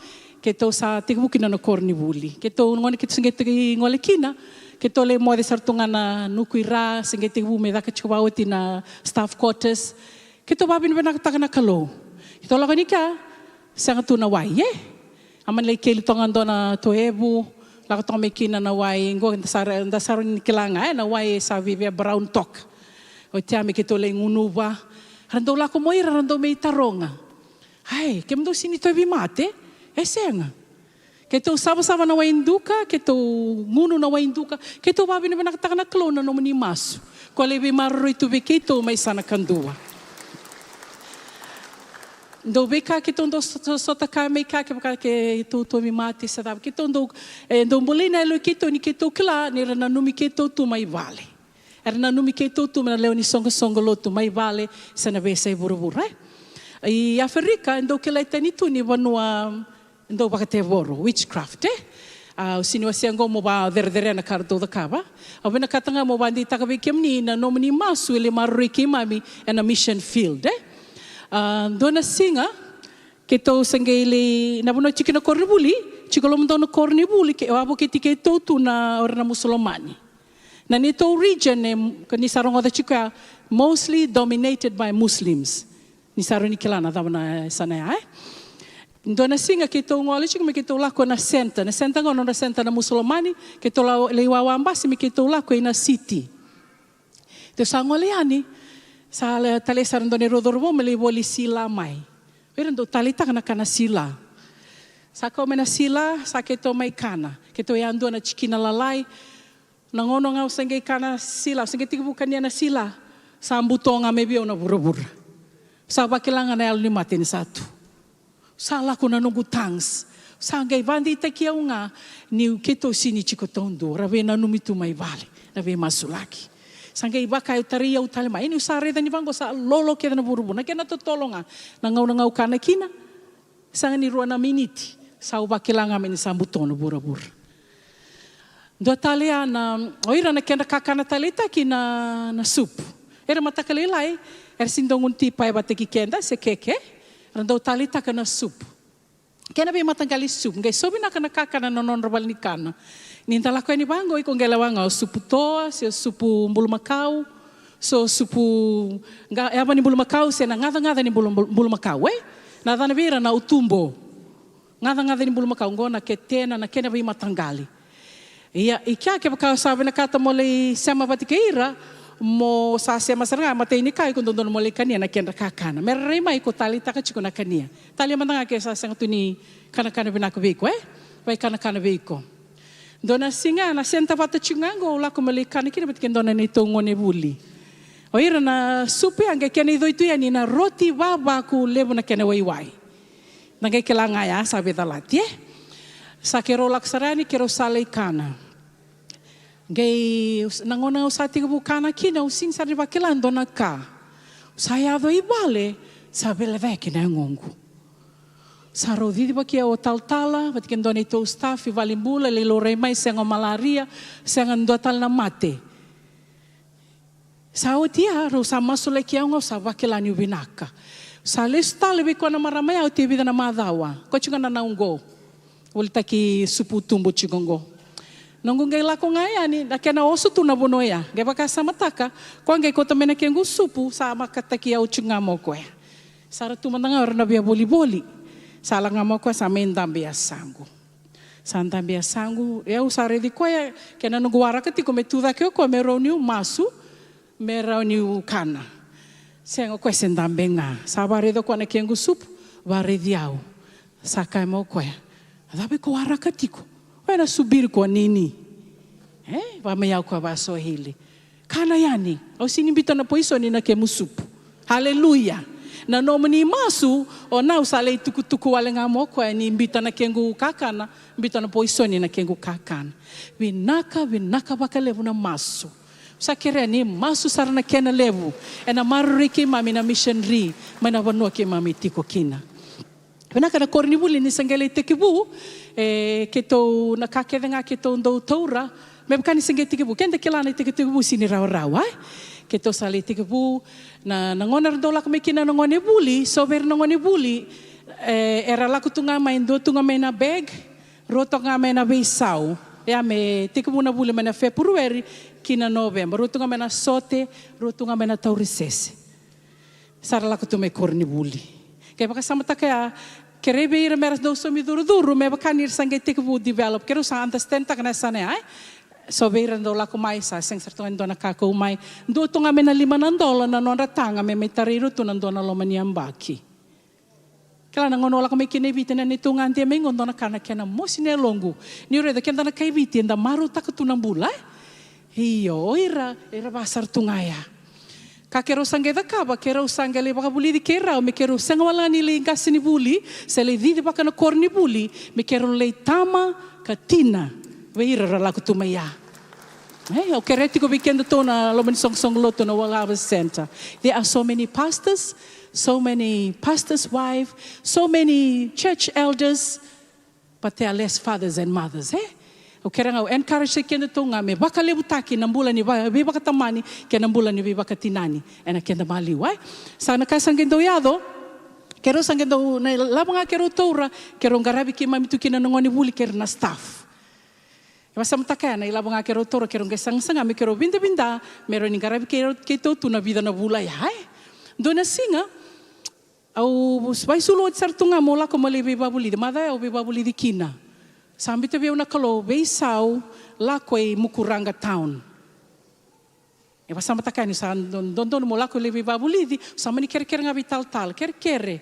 ke tō sa tiko buki na korni wuli. Ke tō ngone ke tō singete ki ngole kina, ke tō le moade sartunga na nuku i rā, singete bu me daka chiko wauti na staff quarters, ke tō wabini wana taka na kalo. Ke tō laka ni kia, sanga tu na wai, Aman le keli tonga ndona to ebu, laka tonga me kina na wai, ngo ndasaro ni kilanga, na wai sa vivea brown tok. O tia me ke to le ngunuwa, rando lako moira, rando me itaronga. Hai, ke mdo sini to evi mate, senga. Ke to sava na wai induka, ke to ngunu na wai induka, ke to wabini wana kataka na klona no mani masu. Kwa lewe maroro itu veke to mai sana kandua. Ndo veka ke tondo sota ka mai ka ke to mi mati sa dab ke tondo ndo molina lo ke to ni ke to kla ni rana numi ke to tu mai vale. Rana numi ke to tu na leo ni songo lo tu mai vale sa na vesa burubura. I Afrika ndo ke lai tani tu ni vanua ndo bakate voro witchcraft sini wasiango mo ba derdere na kardo da kaba. Avena katanga mo bandi takabe kemni na nomini masu ele mariki mami na mission field dona singa ke to sangeli na bono chikina kornibuli chikolom dono kornibuli ke wabo ke tike to tu na orna musulmani na ni to region ni sarongo da chika mostly dominated by Muslims ni saroni kilana da na sana dona singa ke to ngole chika me ke to lako na center ngono na center na musulmani ke to lewa wambasi me ke to lako na city te sangole ani sa tale sarandone rodorbo me leboli sila mai. Pero ndo tale takana kana sila. Sa ko mena sila sa keto mai kana. Keto yando na chikina lalai. Nangono nga usenge kana sila. Usenge tiga bukan na sila. Sa ambutonga mebio na burubur. Sa bakilangan na alni matin satu. Sa lako na nungu tangs. Sa ngay bandi takiyaw nga ni keto sini chikotondo. Rawe na numitu mai vale. Rawe masulaki. Sangka iba kayu taria utalema ini usare tani bango sa lolo ke na burubu na kena tolonga na ngau kana kina sanga ni ruana miniti sa uba kilanga meni sambutono burabur do talia na oira na kena kakana talita kina na sup era matakalelai sindongun tipa e bateki kenda se keke rando talita kana sup kena be matangali sup ngai sobi na kana kakana non robal ni kana ninta lako ni bango iko ngelawanga supu toa se supu mbulu makau so supu nga apa ni mbulu makau se na ngada ni mbulu makau na dana vira na utumbo ngada ni mbulu makau ngona ketena na kena be matangali ia ikia ke bakau sabe na kata mole sama batikeira mo sa sema seranga matei ni kai kundo don mole kania na kenda kakana merre mai ko talita ka chiko na kania tali mandanga ke sa sangtuni kana binako biko vai kana biko dona singa na senta vata chungango la como le kana kina bet dona ni tongo ne buli oira na supe anga kena doitu ya ni na roti baba ku levo na kena wai nanga kelanga ya sabe dalati sa kero laksarani kero sale kana gay nangona usati ku kana kina using sa riba kelan dona ka saya do ibale sabe leve kina ngongu Saro didi baki o taltala, bati ken doni to staff i valimbula le lorei mai senga malaria, senga ndo tal na mate. Sa o tia, ro sa masule kia ngau sa wakilani ubinaka. Sa lesta lebi ko na maramaya o tia vida na madawa. Ko chunga na naungo. Uli taki supu tumbo chigongo. Nangungay lako ngayani, nakena osu tu na bonoya. Gaya baka sa mataka, ko angay ko tamena kengu supu sa makataki au chunga mo ko. Sara tu mandanga ora na bia boli-boli. Sala nga mo ko sa mendambi asangu. Santambi asangu, eu sare di ko ya kena nunguara kati ko metuda ke ko meroni masu. Merau ni ukana. Sengo kwe sendambe nga. Sa baredo kwa na kengu supu. Barediau. Sakai mo kwe. Adabe ko harakatiko. Wena subir kwa nini. Wamayau kwa baso hili. Kana yani. O sinimbita na po iso ni na kemu supu. Haleluya. Na nomo ni masu. O na usale tuku wale nga mo kwe. Ni imbita na kengu kakana. Imbita na po iso ni na kengu kakana. Winaka bakalevu na masu. Sa kere ni masu sarana kena levu. E na maruri ki mami na missionary. Mana wanua ki mami tiko kina. Pena kana kornibuli ni sangele tekibu. Keto nakakeda nga keto ndo taura. Mebukani sangele tekibu. Kenda kilana tekibu sini raw-raw. Keto sali tekibu. Na nangonar do lak mekina nangone buli. Sober nangone buli. Era laku tunga main do tunga main na bag. Roto nga main na beisau. Ya me tekibu na buli main na February. Kina November, rutunga mena sote, rutunga mena taurisese. Sara lako tu me kornibuli. Kaya baka samata kaya, kerebe ira meras do so mi duru, me baka nir sange tekibu develop. Kero sa understand ta kana sana ay. So beira do lako mai sa seng sartungan do na kako mai. Do tunga mena $5 na non ratanga me metariru tu nando na lomani ambaki. Kala nangono lako me kinebiti na nitungan dia me ngondo na kana kena mo sinelongu. Ni reda kenda na kaibiti nda maru takutunang bulay. Iyo, era basar tungaya. Kakero sangue da caba, quero sangue le baka buli di kera, me quero sangue wala ni le ingasi ni buli, se le di baka na kor ni buli, me quero le tama katina, veira la kutumaya. O kereti ko weekend to na loman song loto na wala center. There are so many pastors' wives, so many church elders, but there are less fathers and mothers, O kera ngau encourage se kenda to nga me baka lebu taki na mbula ni be baka tamani ke na mbula ni be baka tinani ena kenda mali wai sa na ka sangendo yado kero sangendo na labanga kero toura kero ngarabi ki mamitu kina ngoni buli kero na staff basta mtaka na labanga kero toura kero ngesang sanga me kero binda mero ni ngarabi kero keto tu na vida na bula ya do na singa au vai sulot sartunga mola ko mali be babuli de mada o be babuli di kina. Sambil tu na kalau beisau lakoi Mukuranga town. Pasal matakan ni don mo lakoi lebi babuli di sama ni kere ngabi tal kere.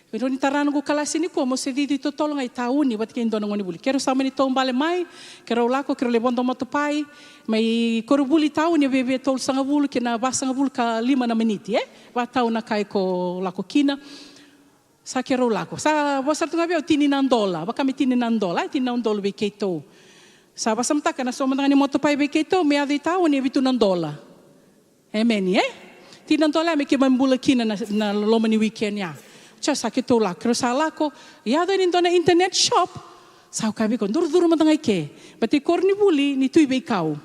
Pero ni taran ko kalasi ni ko mo se di to tolong ai tahu ni bat ken don ngoni buli. Kero sama ni tom bale mai kero lako kero lebon do motopai mai koru buli tahu ni bebe tol sanga bulu kena basanga bulu ka 5 menit Ba tahu na kai ko lako kina. Sa kero lako. Sa bosar tu ngabi tini $9. Baka mi tini $9. Tini $9 be keto. Sa basam taka na so mandang ni motopai be keto me adi tao ni bitu $9. Amen Tini $9 me ke mambula kina na lomani weekend ya. Cha sa keto lako. Kero sa lako ya do ni na internet shop. Sa kabi ko dur mandang ke. Bati korni buli ni tui be kau.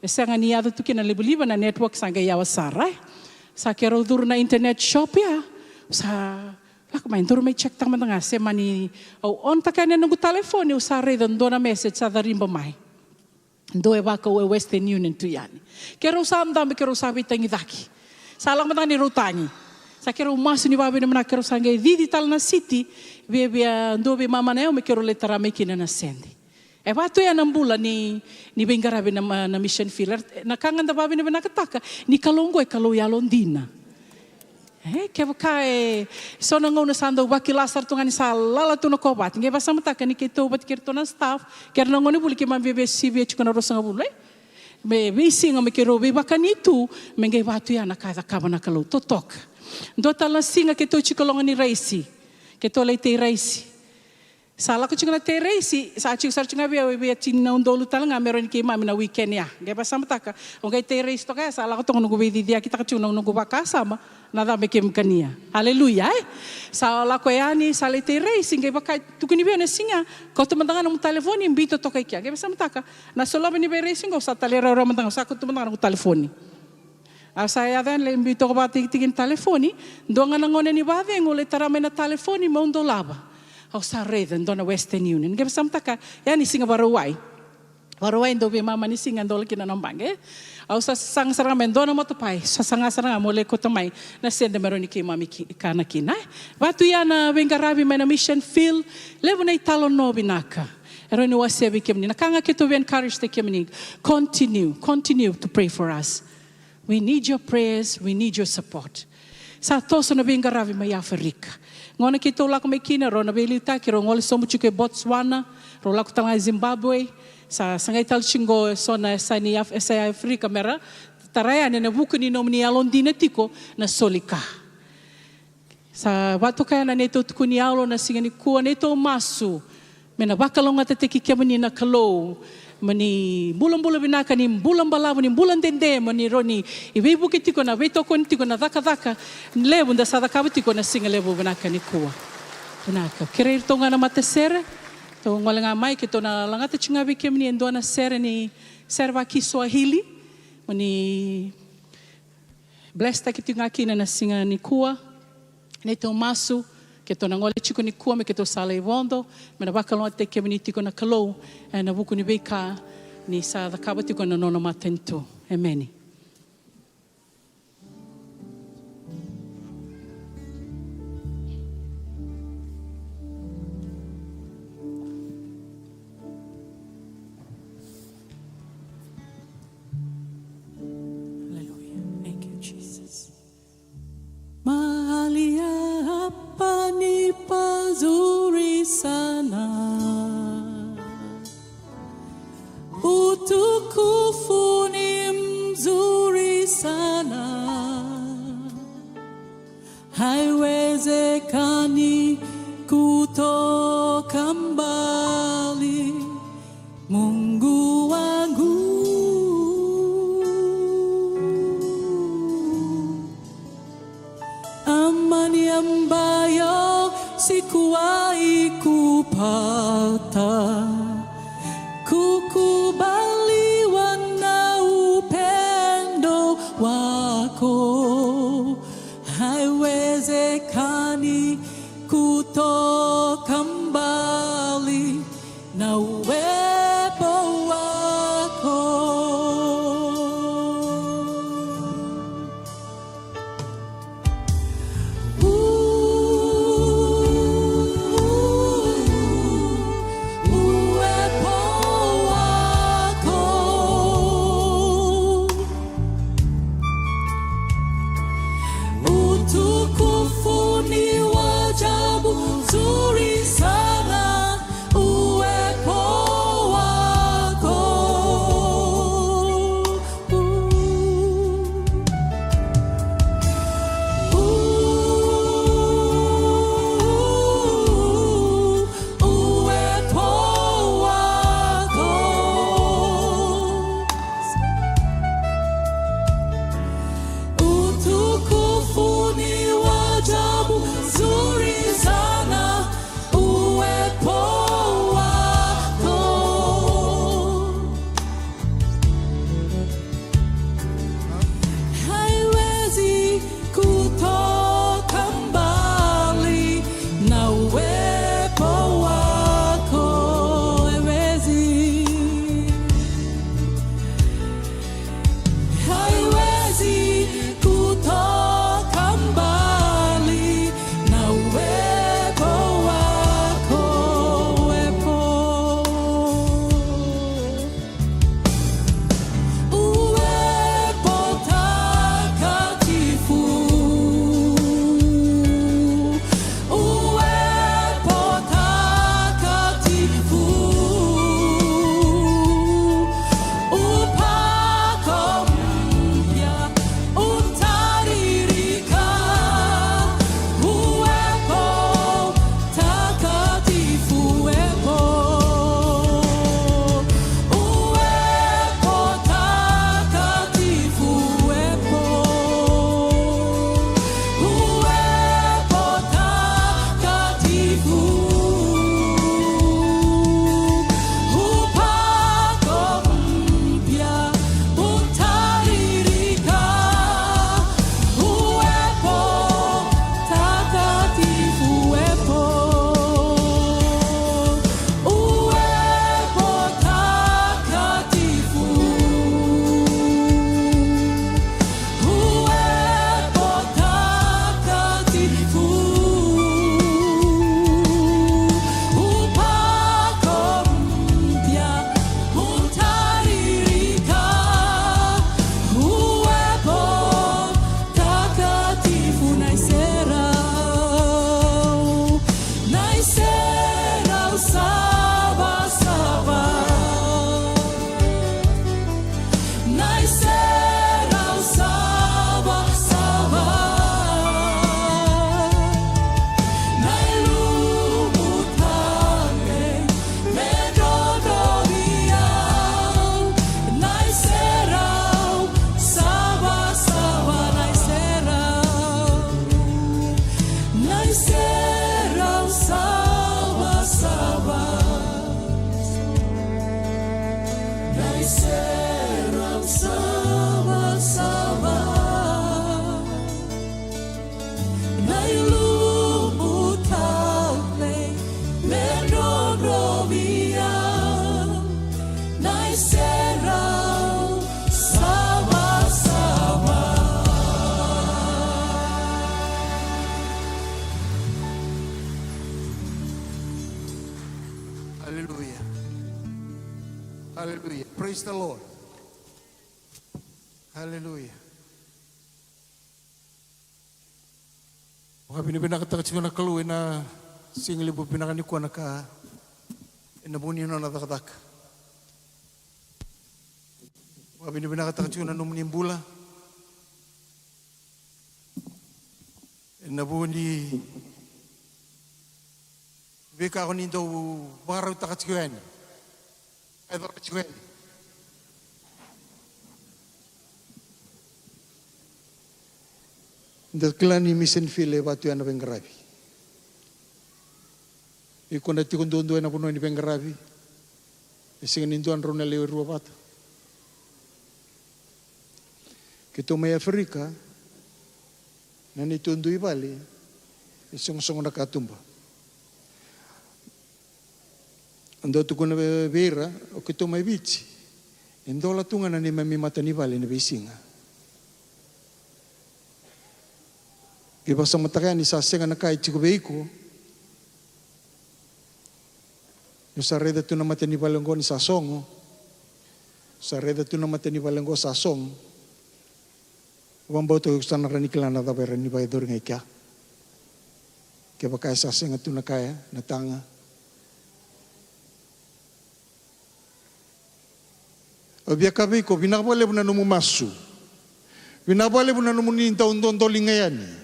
Esa ngani ya do tu kina lebu-lebu na network sanga ya wasara. Sa kero dur na internet shop ya. Sa Lako main turu may check tang matanga se mani on takane nungu telefone usare don dona message sa darimba mai. Do e baka o Western Union tu yani. Kero sam dam kero sabi tangi daki. Salang matanga ni rutani. Sa kero masu ni babi na kero sange digital na city bia do be mama na me kero letara me kina na sendi. E watu ya nambula ni bengarabi na mission field. Nakanganda babi na nakataka ni kalongo e kaloya Londina. Kaya kaya so nangaw na sando bakilasar tungan sa lala tu na kobat. Ngayon basta mataka ni kito bat kirto na staff. Kaya nangaw ni buli kaya mambebe sibi at chukana rosa nga bulay. May bisi nga makirobi baka nito. May ngayon bato yan nakada kaba na kalaw. Totok. Do talasi nga kito chikolongan ni Raisi. Kito lay te Raisi. Sala ko chukana te Raisi. Sa chuk sar chunga biya chinaw dolo talaga meron kay mami na weekend ya. Ngayon basta mataka. O ngayon te Raisi to kaya sala ko tong nagubidi dia kita kachunang nagubaka sama. Nada mekem kania. Haleluya. Sa la koyani sa lete racing kay baka tukuni be na singa. Ko tumandangan ng telefone imbito to kay kya. Kay basta mataka. Na solo ni be racing ko sa talera ra mandang sa ko tumandangan ng telefone. Saya dan le mbito ko ba tigin telefoni, donga nangone ni bade ngole tarame na telefoni maundo laba. Au sa reda dona Western Union. Ngebe samtaka yani singa baruai. Baruai ndo be mama ni singa ndole kina nambange. Au sa sang sarang mendona motopai, sa sanga sarang mole ko tamai na sende meroni ki mami kana kina. Watu yana wengarabi mena mission field, levo na italo no binaka. Eroni wasebi kemni. Nakanga kito we encourage the kemni. Continue to pray for us. We need your prayers, we need your support. Sa toso na bingaravi mai Afrika. Ngona kito lako mai kina ro na belita kiro ngole somu chuke Botswana, ro lako tanga Zimbabwe, sa sangai tal chingo sona sani sa Afrika mera taraya na buku ni nomni alondina tiko na solika. Sa watu kaya na neto tukuni alo na singani kuwa neto masu. Mena bakalonga tateki kemani na kalau. Mani bulan-bulan binaka ni bulan balabu ni bulan dende mani roni ibe buki tiko na veto kon tiko na daka lebu da sada kabutiko na singa lebu binaka ni kuwa binaka kire tonga na matesere to ngolenga mai kito na langata chinga bike mni endo na sere ni serva ki Swahili mani blesta kitinga kina na singa ni kuwa neto masu Keto na ngole chiko ni kuwa me keto sala ivondo me na bakalon te kemini tiko na kalou na buku ni beka ni sa da kaba tiko na nono matento. Amen. Hallelujah. Thank you, Jesus. Mahali hapa ni pazuri sana, utukufu ni mzuri sana, haiwezekani kutoka mbali, Mungu wangu. Amani ambayo sikuwahi kupata, kukubaliwa na upendo wako, haiwezekani kutoka mbali na uwepo wako. Uwepo serang sama-sama. Nai lumutale menodromia. Nai serang sama-sama. Hallelujah. Hallelujah. Praise the Lord. Hallelujah. Mga pinipinakatakot siya na kaluwi na singlibo pinakanikwa na ka inabuni na natakatak. Mga pinipinakatakot siya na numanimbula inabuni bika ako nindo baraw takat siya yan. Ay takat siya yan. Daklan ni misen file batu yana pengarabi. Iko na tikon dondo na puno ni pengarabi. Ising ninduan rona lewe rua bata. Kito may Afrika na nitundo ibali isong nakatumba. Ando tu kuna vera o kito may bichi. Endo la tunga na ni mamimata ni bali na bisinga. Iba sa matakan ni sasenga na kahit chikubeiko. Yung sa reda tu na matani balanggo ni sasong. Sa reda tu na matani balanggo sasong. Wang boto yung sana ranikila na tabera ni bayador ngay kya. Kaya ba kaya sasenga tu na kaya, natanga. Obya kabi ko, binakabali mo na numumasu. Binakabali mo na numunintaon-toling ngayon.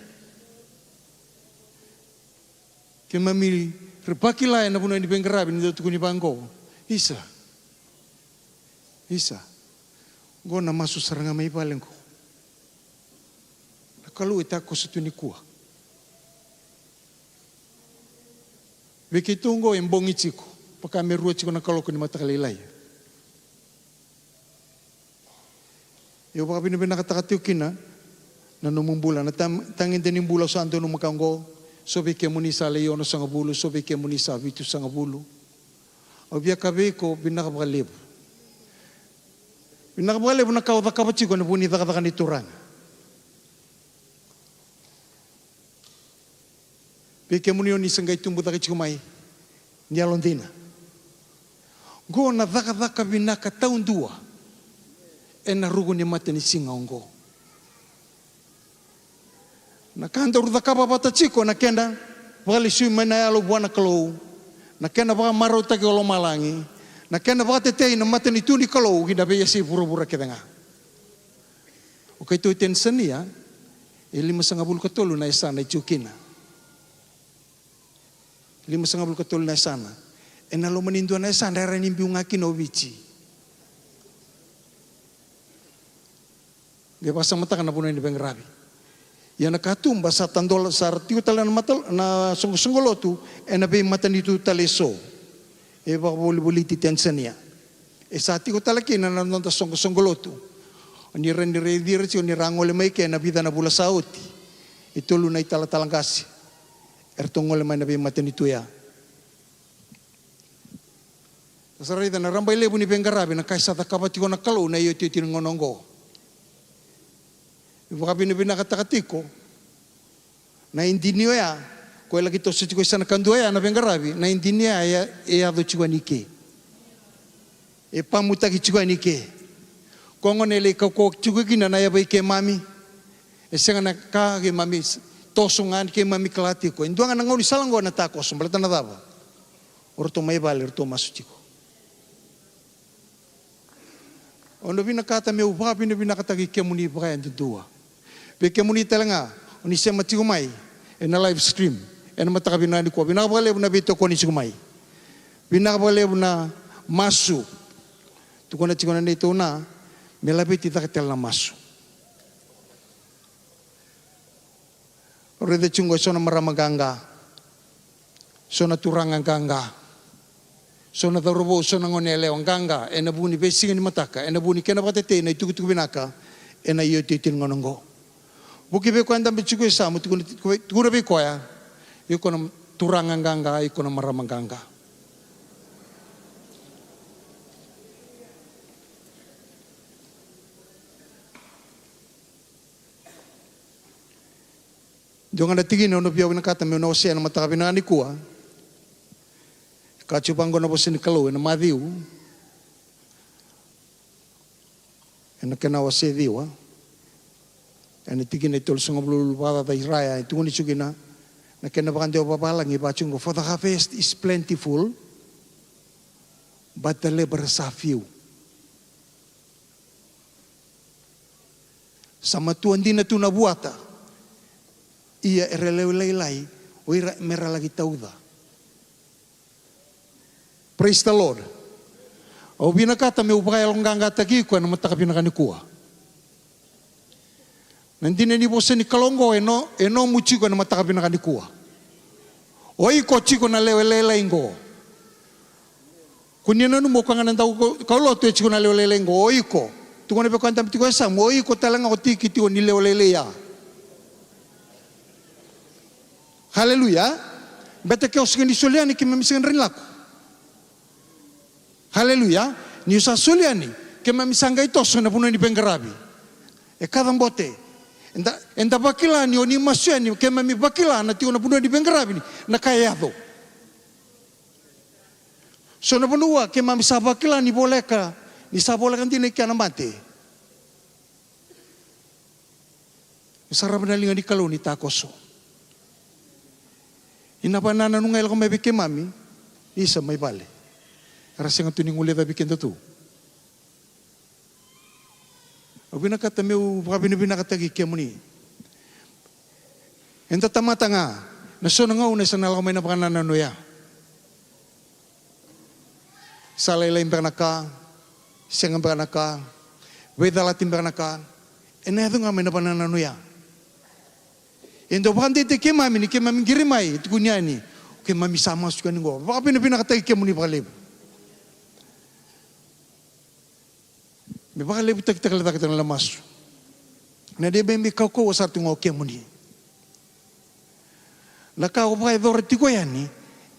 Kaya mamili, repakilay na po na inipengarabi, nito ko ni bangko. Isa. Go na masusara nga may paling ko. Nakaluit ako sa tunikuha. Bekitungo yung bongit ko. Pagkameruat ko nakaloko ni matakalilay. Yung baka pinakatakatiu kina, na numumbula, na tangin din yung bulaw sa ando nung makanggo, sobe ke munisa leyono sa ngabulo, sobe ke munisa vitu sa ngabulo. Obya kabe ko binakabalib. Binakabalib na kauta kabachi ko na punita katakan ituran. Beke munio ni sanggay tumbo takich kumay. Ni alondina. Go na daka binaka taun dua. Na rugo ni mate ni singaongo. Nakanda urda kapa bata chiko nakenda bakali sui mana alo buana kalau nakenda baka maro taki olo malangi nakenda baka tetei na mata ni tuni kalau kita beya si pura-pura kita nga. Okay tu Tanzania 5.5 katolo na isana ichukina 5.5 katolo na isana enalo manindo na isana era nimbi ungaki no bichi gepasa mata kana puno ni pengarabi. Yang nakatumba sa tandol sa artigo tala na sunggolotu na be matanitu taleso. E ba boli Tanzania. E sa artigo tala kina na nonta sunggolotu. Ni rendir si ni rangole mai ke na vida na bula sauti. Itu lu na itala talangkasi. Ertongole mai na be matanitu ya. Sarita na rambay lebu ni pengarabi na kaisa ta kabati ko na kalau na iyo titinongonongo. Iba binakatakatiko na indinyo ya ko lagi to sitiko sana kanduya na bengarabi na indinya ya ado chiguanike e pamuta ki chiguanike kongo nele ko chiguina na ya ke mami e senga na ka ke mami tosungan ke mami klatiko induanga na ngoni salango na tako sombalata na daba orto mai bale orto masuchiko ono binakata me uba binakatagi ke muni baka ndua Beke muni talanga ni sema tigumai na live stream na matakabina ni ko binakabale na bito ko ni sigumai binakabale na masu tukona chikona nito na melabiti takatel na masu rede chungo sona maramaganga sona turanga ganga So na tarobo so na ngone leo nganga ena buni besinga ni mataka ena buni kena patete na ituku binaka ena iyo titin ngonongo. Buki be kwanda bichuko samu tukuna be koya iko na turanganganga iko na maramanganga. Donga na tigin no biaw na kata me no sia na mataka binani kuwa. Ka chupango na bosin kalau na madiu. Ena kena wase diwa. Ena tigin na tol sungo blul baba da Israel tu ni chugina. Na kena bakande babalang iba chungo for the harvest is plentiful but the laborers are few. Sama tuan di na tu na buata. Ia erelelelai oira mera lagi tauda. Praise the Lord. Au binakata me upaya longanga tagi ko na mataka binakani kuwa. Nandine ni bose ni kalongo eno muchi ko na mataka binakani kuwa. Oi ko chiko na lelelelai ngo. Kunyana no mo kanga ndau ko lo tu chiko na lelelelai ngo oi ko. Tungone pe kanta mtiko sa mo oi ko talanga o tiki ti ni lelelelai ya. Haleluya. Beta ke osgen isoliani ke memisengan rinlaku. Haleluya. Ni usa soliani ke memisanga ito so na puno ni bengarabi. E kada mbote. Enda bakila ni oni masuani ke memi bakila na ti na puno ni bengarabi na kayado. So na punua ke memi sabakila ni boleka ni saboleka tine ke anamate. Isara benalinga di kalau ni takoso. Ina pa nana nung ngayon ko may bikin mami, isa may bale. Kasi nga tuning ulit na bikin to. O binakata meu, baka binakatagi kaya mo ni. Enta tamata nga, naso na nga una sa nalaw may napakanana nuya. Salaylay bernaka, siyang bernaka, wedalatin bernaka, enedo nga may napanana nuya. Endo bakante te ke mami ni ke mami girimai tu kunyani ke mami sama suka ningo baka pina kata ke muni bakaleb me bakaleb tak tak lamas na de bembe kau wasar tungo ke muni la ka ba dor ti ko yani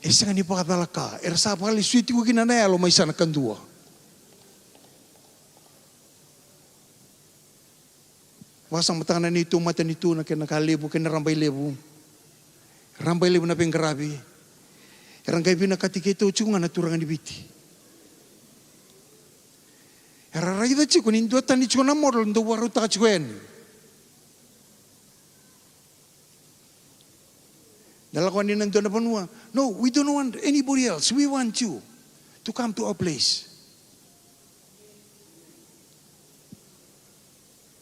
esanga ni pa dalaka ersa bakali suiti ko kinana ya lo mai sana kandua wasang matana nito mata nito na kinakalibu kinarambai lebu na penggarabi erangkai bina katiketo cunga naturangan dibiti erarai da chiku ni dua tani cunga namor ndo waru ta cuen dalakon ni nanto na panua no we don't want anybody else we want you to come to our place.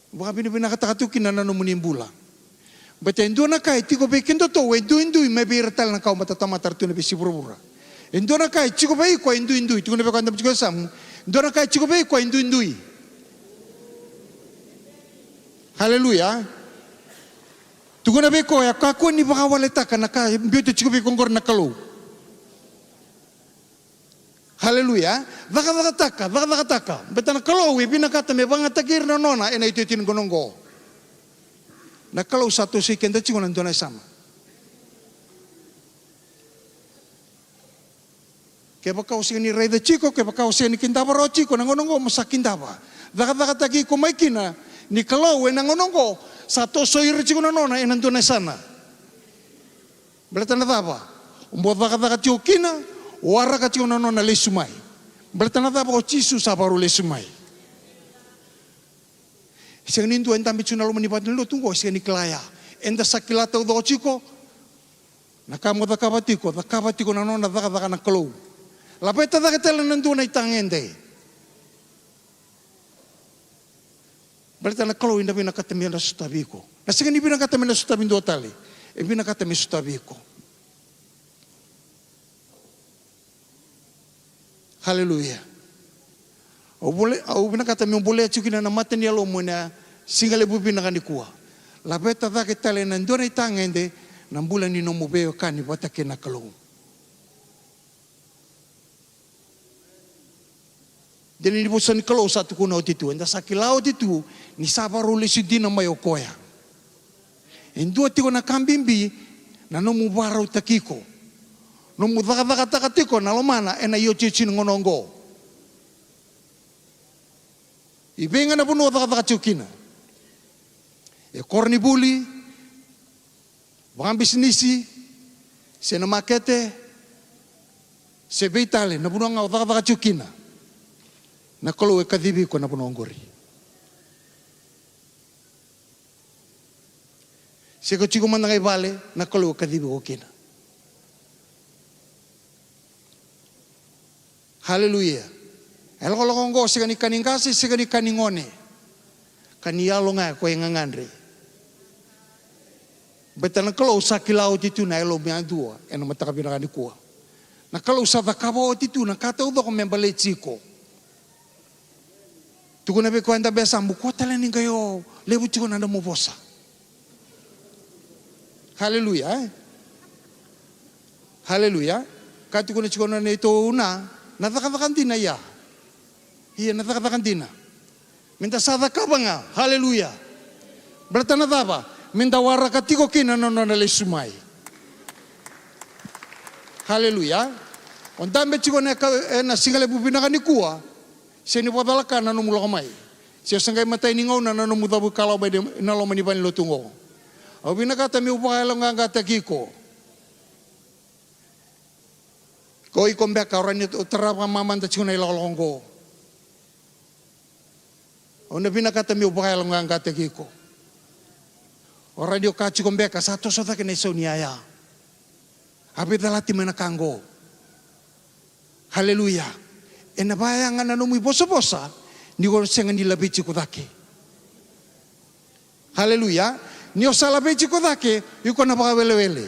Baka pinakatakato kinanano mo nimbula. But endo na kay tiko be kendo to endo may biratal na kao matatamatar to na bisibura. Endo na kay tiko be ko endo tiko na be kanda tiko sam. Endo na kay tiko be ko endo. Hallelujah. Tiko na be ko ya kako ni baka waleta kana ka mbioto tiko be kongor na kalau. Haleluya. Vakataka. Betana kalau we binakata me banga takir na nona ena itu tin gonongo. Na kalau satu si kenda ciko nanto na sama. Ke bakau si ni rei de ciko ke bakau si ni kindaba ro ciko na gonongo masakindaba. Vakataki ko maikina ni kalau we na gonongo satu soir ciko na nona ena nanto na sana. Belatana daba. Umbo vakataka ciko kina wara kati ona nona lesumai. Bertana ta ba cisu sabaru lesumai. Siang nindu enta mitsuna lo manipat lo tunggo siang ni klaya. Enta sakilata udo chiko. Nakamo da kabatiko na nona da na klo. La peta da ketela nandu na itangende. Bertana klo inda bina katemia na sutabiko. Na siang ni bina katemia na sutabindo tali. E bina katemia sutabiko. Haleluya. Au binakata me boleh chukina na mata ni alo mona singale bubi na kanikuwa. La beta da ke tale na ndona itangende na mbula ni no mobeo kani batake na kalou. Dili ni bosan kalau satu kuna otitu. Enda sakilao otitu ni sabaru lesudina mayokoya. Endua tiko na kambimbi na no mubara utakiko. No mudaka tiko na lomana ena yo chichi ngonongo. Ibenga na puno daka chukina. E kornibuli, bang bisnisi, se na makete, se beitale na puno nga daka chukina. Na kalau e kadibi ko na puno ngori. Se ko chico manda ngai vale na kalau e kadibi ko kina. Haleluya. El kolongo se kani kaningasi se kani kaningone. Kani yalo nga ko ngangandre. Betana kalau sakilao titu na elo miandua ena mataka binakani kuwa. Na kalau sa kabo titu na kata udo ko membale chiko. Tuko na be ko anda besa mbuko tala ninga yo lebu chiko na mo bosa. Haleluya. Haleluya. Kati ko na chiko na ito una nataka dina ya. Iya nataka dina. Minta sadaka banga. Haleluya. Berarti apa? Minta warakatiko kina nono na lesumai. Haleluya. Ondambe chiko na singale bubinakani kuwa. Seni podalaka na no mulomai. Sia sangai matai ningo na no mudabu kalau ba na lo maniban lo tungo. Au binakata mi upaya lo ngangata kiko. Koi kombe ka orani terapa mamanta chuna ilo longo. Ona binakata mi upaya lo ngangata kiko. Orani o kachi kombe ka sato sota ke nesonia ya. Abi dalati menakango. Haleluya. Ena bayangan na numi bosa-bosa ni ko sengan di labici ko dake. Haleluya. Ni osala beci ko dake yuko na baka wele-wele.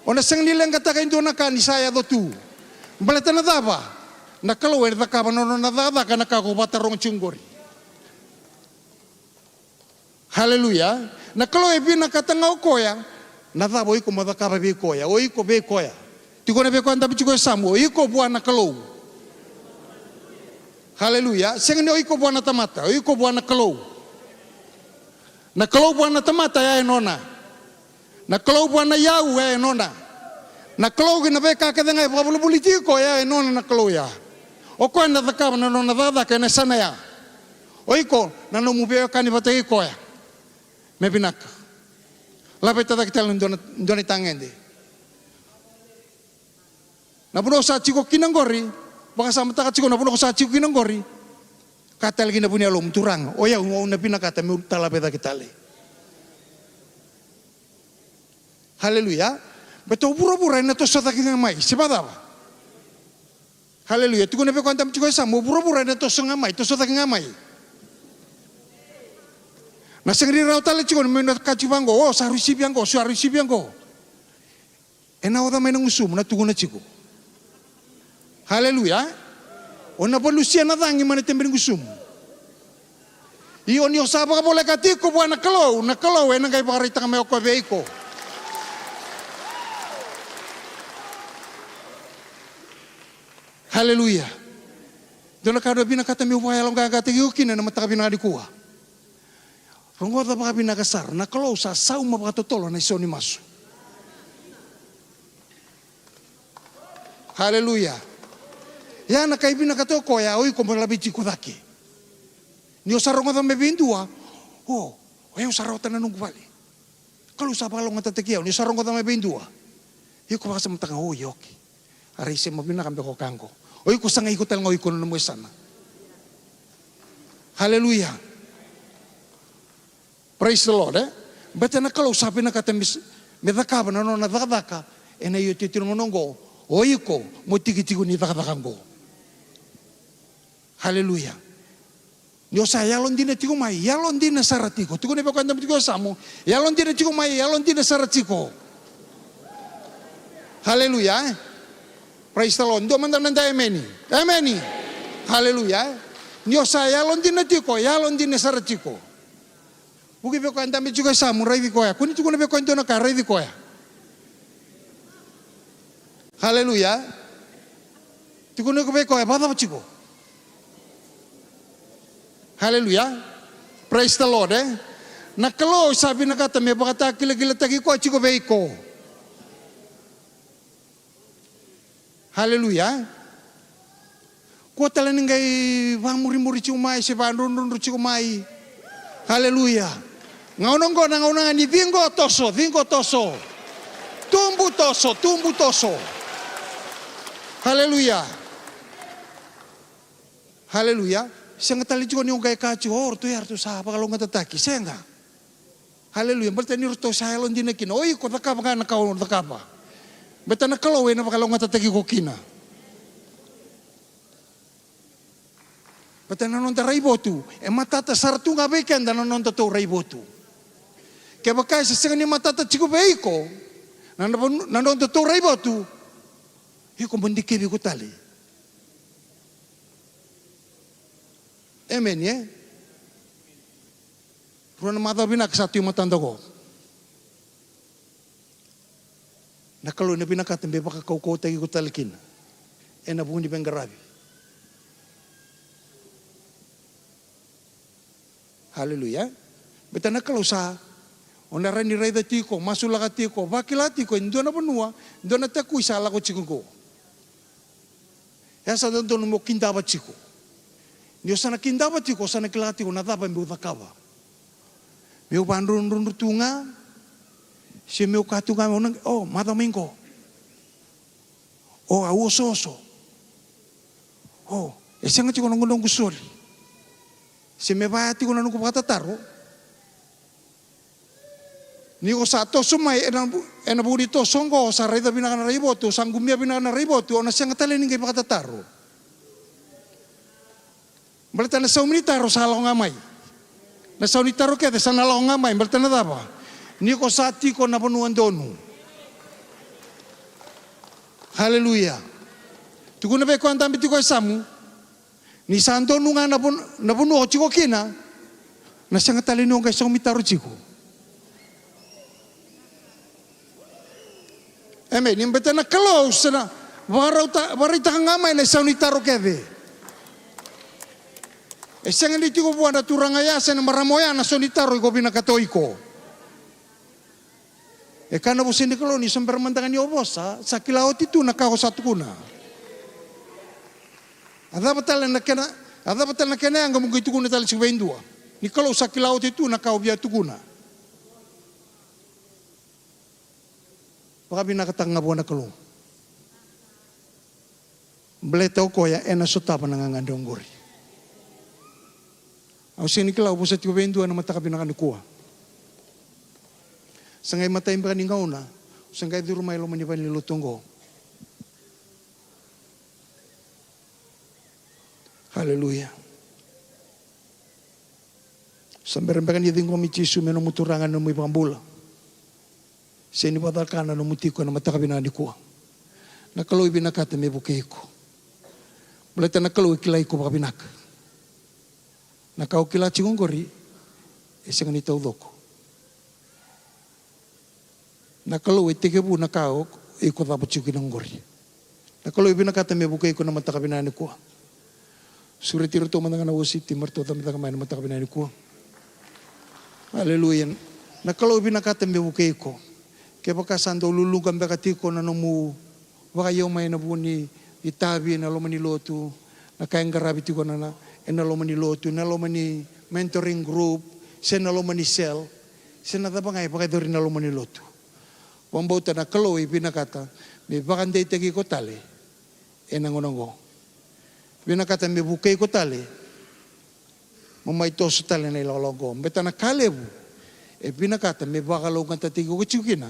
Ona sengan nila nga taka into na kani saya do tu. Balata na daba. Na kalau wer da kaba no na daba kana ka ko batarong chungori. Haleluya. Na kalau ebi na katanga koya na daba iko madakaba be koya. O iko be koya. Tiko na be ko anda bici ko samu. Iko buah na kalau. Haleluya. Sengen oiko buana tamata, oiko buana kalau. Na kalau buana tamata ya enona. Na kalau buana yau ya enona. Na kalau gina beka kadenga babulu politiko ya enona na kalau ya. Oko enda takaba na nona dada kene sana ya. Oiko na no mubeo kani batei ko ya. Mebinak. Lapeta takital ndoni tangende. Na buno sa chiko kinangori. Baka sama taka chiko na puno ko sa chiko kinanggori. Kata lagi na punya lom turang. O ya na pinakata mi talapeta kitale. Haleluya. Beto pura-pura na to sa taking ngamay. Siapa daw? Haleluya. Tuko na pe kwanta chiko sa mo pura-pura na to sa ngamay, to sa taking ngamay. Na sengri raw tala chiko na may kachibango. Oh, sa resibiango, sa resibiango. Ena oda may nangusum na tuko na chiko. Haleluya. Ona polusia na dangi mana tembeng gusum. Ion yo saba ka boleh katiko buat na kalau enang kai bakari tanga me ko veiko. Haleluya. Dona kado bina kata mi upaya long kata yukin na mataka bina di kuwa. Rongo ta baka bina kasar na kalau sa sau mabaka totolo na isoni masu. Haleluya. Ya na kaibina kato ko ya oi ko malabi chiku dake. Ni osarongo da mebindua. Oh, oi osarota na nung vale. Kalau sa balong ngatatekiao ni osarongo da mebindua. Io ko baka matanga oh yoki. Ari se mabina kambe ko kango. Oi ko sanga iko tel ngoi ko no mo sana. Haleluya. Praise the Lord. Beta na kalau sabi na katamis medaka na no na daka ena yo titiro ngongo. Oi ko mo tiki-tiki ni daka-dakango. Haleluya. Yo sa yalon dina tiko mai, yalon dina saratiko. Tiko ne pa kwanda tiko samo, yalon dina tiko mai, yalon dina saratiko. Haleluya. Praise the Lord. Ndo manda nanda ameni. Ameni. Haleluya. Yo sa yalon dina tiko, yalon dina saratiko. Buki pa kwanda tiko samo, rai ko ya. Kuni tiko ne pa kwanda na ka rai ko ya. Haleluya. Tiko ne ko pa ko ya, bada chiko. Haleluya. Praise the Lord Na kalau sabi na kata me bakata kila tagi ko chiko beiko. Haleluya. Ko tala ningai va muri chumai se va rundu chumai. Haleluya. Ngaunong ko ngaunang ni vingo toso. Tumbu toso. Haleluya. Haleluya. Senga tali juga ni ongai kacu tu ya tu sah kalau ngata taki senga. Haleluya. Berarti ni ruto saya lon dinekin. Oi ko takapa kana kau takapa. Betana kalau we na kalau ngata taki ko kina. Betana non tarai botu. Matata sartu ngabekan dan non tato rai botu. Kaya bakai sesenga ni matata chiku beiko. Nanon tato rai botu. Iko mendike bi ko tali. Amen ya. Ruang mata bina kesatu matanda ko. Na kalau na bina katembe baka kau tagi ko talikin. Na bunyi benggarabi. Haleluya. Betana kalau sa onara ni raida tiko masula tiko bakilati ko ndona benua ndona taku isala ko chikuko. Ya sa don mo kinta ba chiko. Ndio sana kindaba tiko sana kilati ko nadaba mbi utakaba. Meu bandrun tunga. Si meu katunga mata mingo. Au soso. Esanga tiko nongolong kusoli. Si me ba tiko nanu ko patataro. Ni ko sa to sumai ena budi to songo sa reda binaka na ribotu sanggumia binaka na ribotu ona sanga tale ningai patataro. Berarti na saunitaro sa halong ngamay. Na saunitaro kaya sa halong ngamay. Berarti na daba. Ni ko sati ko na panuan donu. Haleluya. Tuku na beko ang tambi tiko isamu. Ni sa donu nga na puno ko chiko kina. Na siya nga talino nga saumitaro chiko. Amen. Yung berarti na close na. Warita ka ngamay na saunitaro kaya. Senga ni tiko buana turangaya sen maramoya na sonitaro ko binakatoiko. Kana bo sindi koloni sambar mandangan ni obosa sa kilao titu na kao satu kuna. Ada batal na kena ang gamugo itu kuna tali sibendua. Ni kalau sa kilao titu na kao bia tukuna. Baka binakatang nga buana kalong. Bletao ko ya ena sotapa nangangandong gori. Au sini kila ubusa tigo bendu na mata kabina kanukua. Sangai mata imbra ningauna, sangai di rumah lo manibani lutongo. Haleluya. Sampai rempekan dia tinggal micisu meno muturangan no mibambula. Sini badal kana no mutiko na mata kabina nikua. Na kalau ibinakata me bukeiko. Boleh na kalau kilai ko kabinaka. Na kau kila chingongori esang ni taudoko. Na kalau itekebu na kau iko dapat chukinongori. Na kalau ibinakata me bukai ko na mata kabinani ko. Suritiro to mananga na usiti marto ta mata kamay na mata kabinani ko. Haleluya. Na kalau ibinakata me bukai ko. Kaya baka sando lulugan bakatiko na nomu baka yaw may nabuni itabi na lomani lotu na kayang garabi tiko na enalomani lotu, enalomani mentoring group, senalomani cell, senadabangay pakadori nalomani lotu. Wambauta na kalau ibinakata, may bakandai tagi ko tali, enangonongo. Binakata may bukay ko tali, mamaito sa tali na ilalonggo. Beta na kalebu, binakata may bakalogan tatigo ko chukina,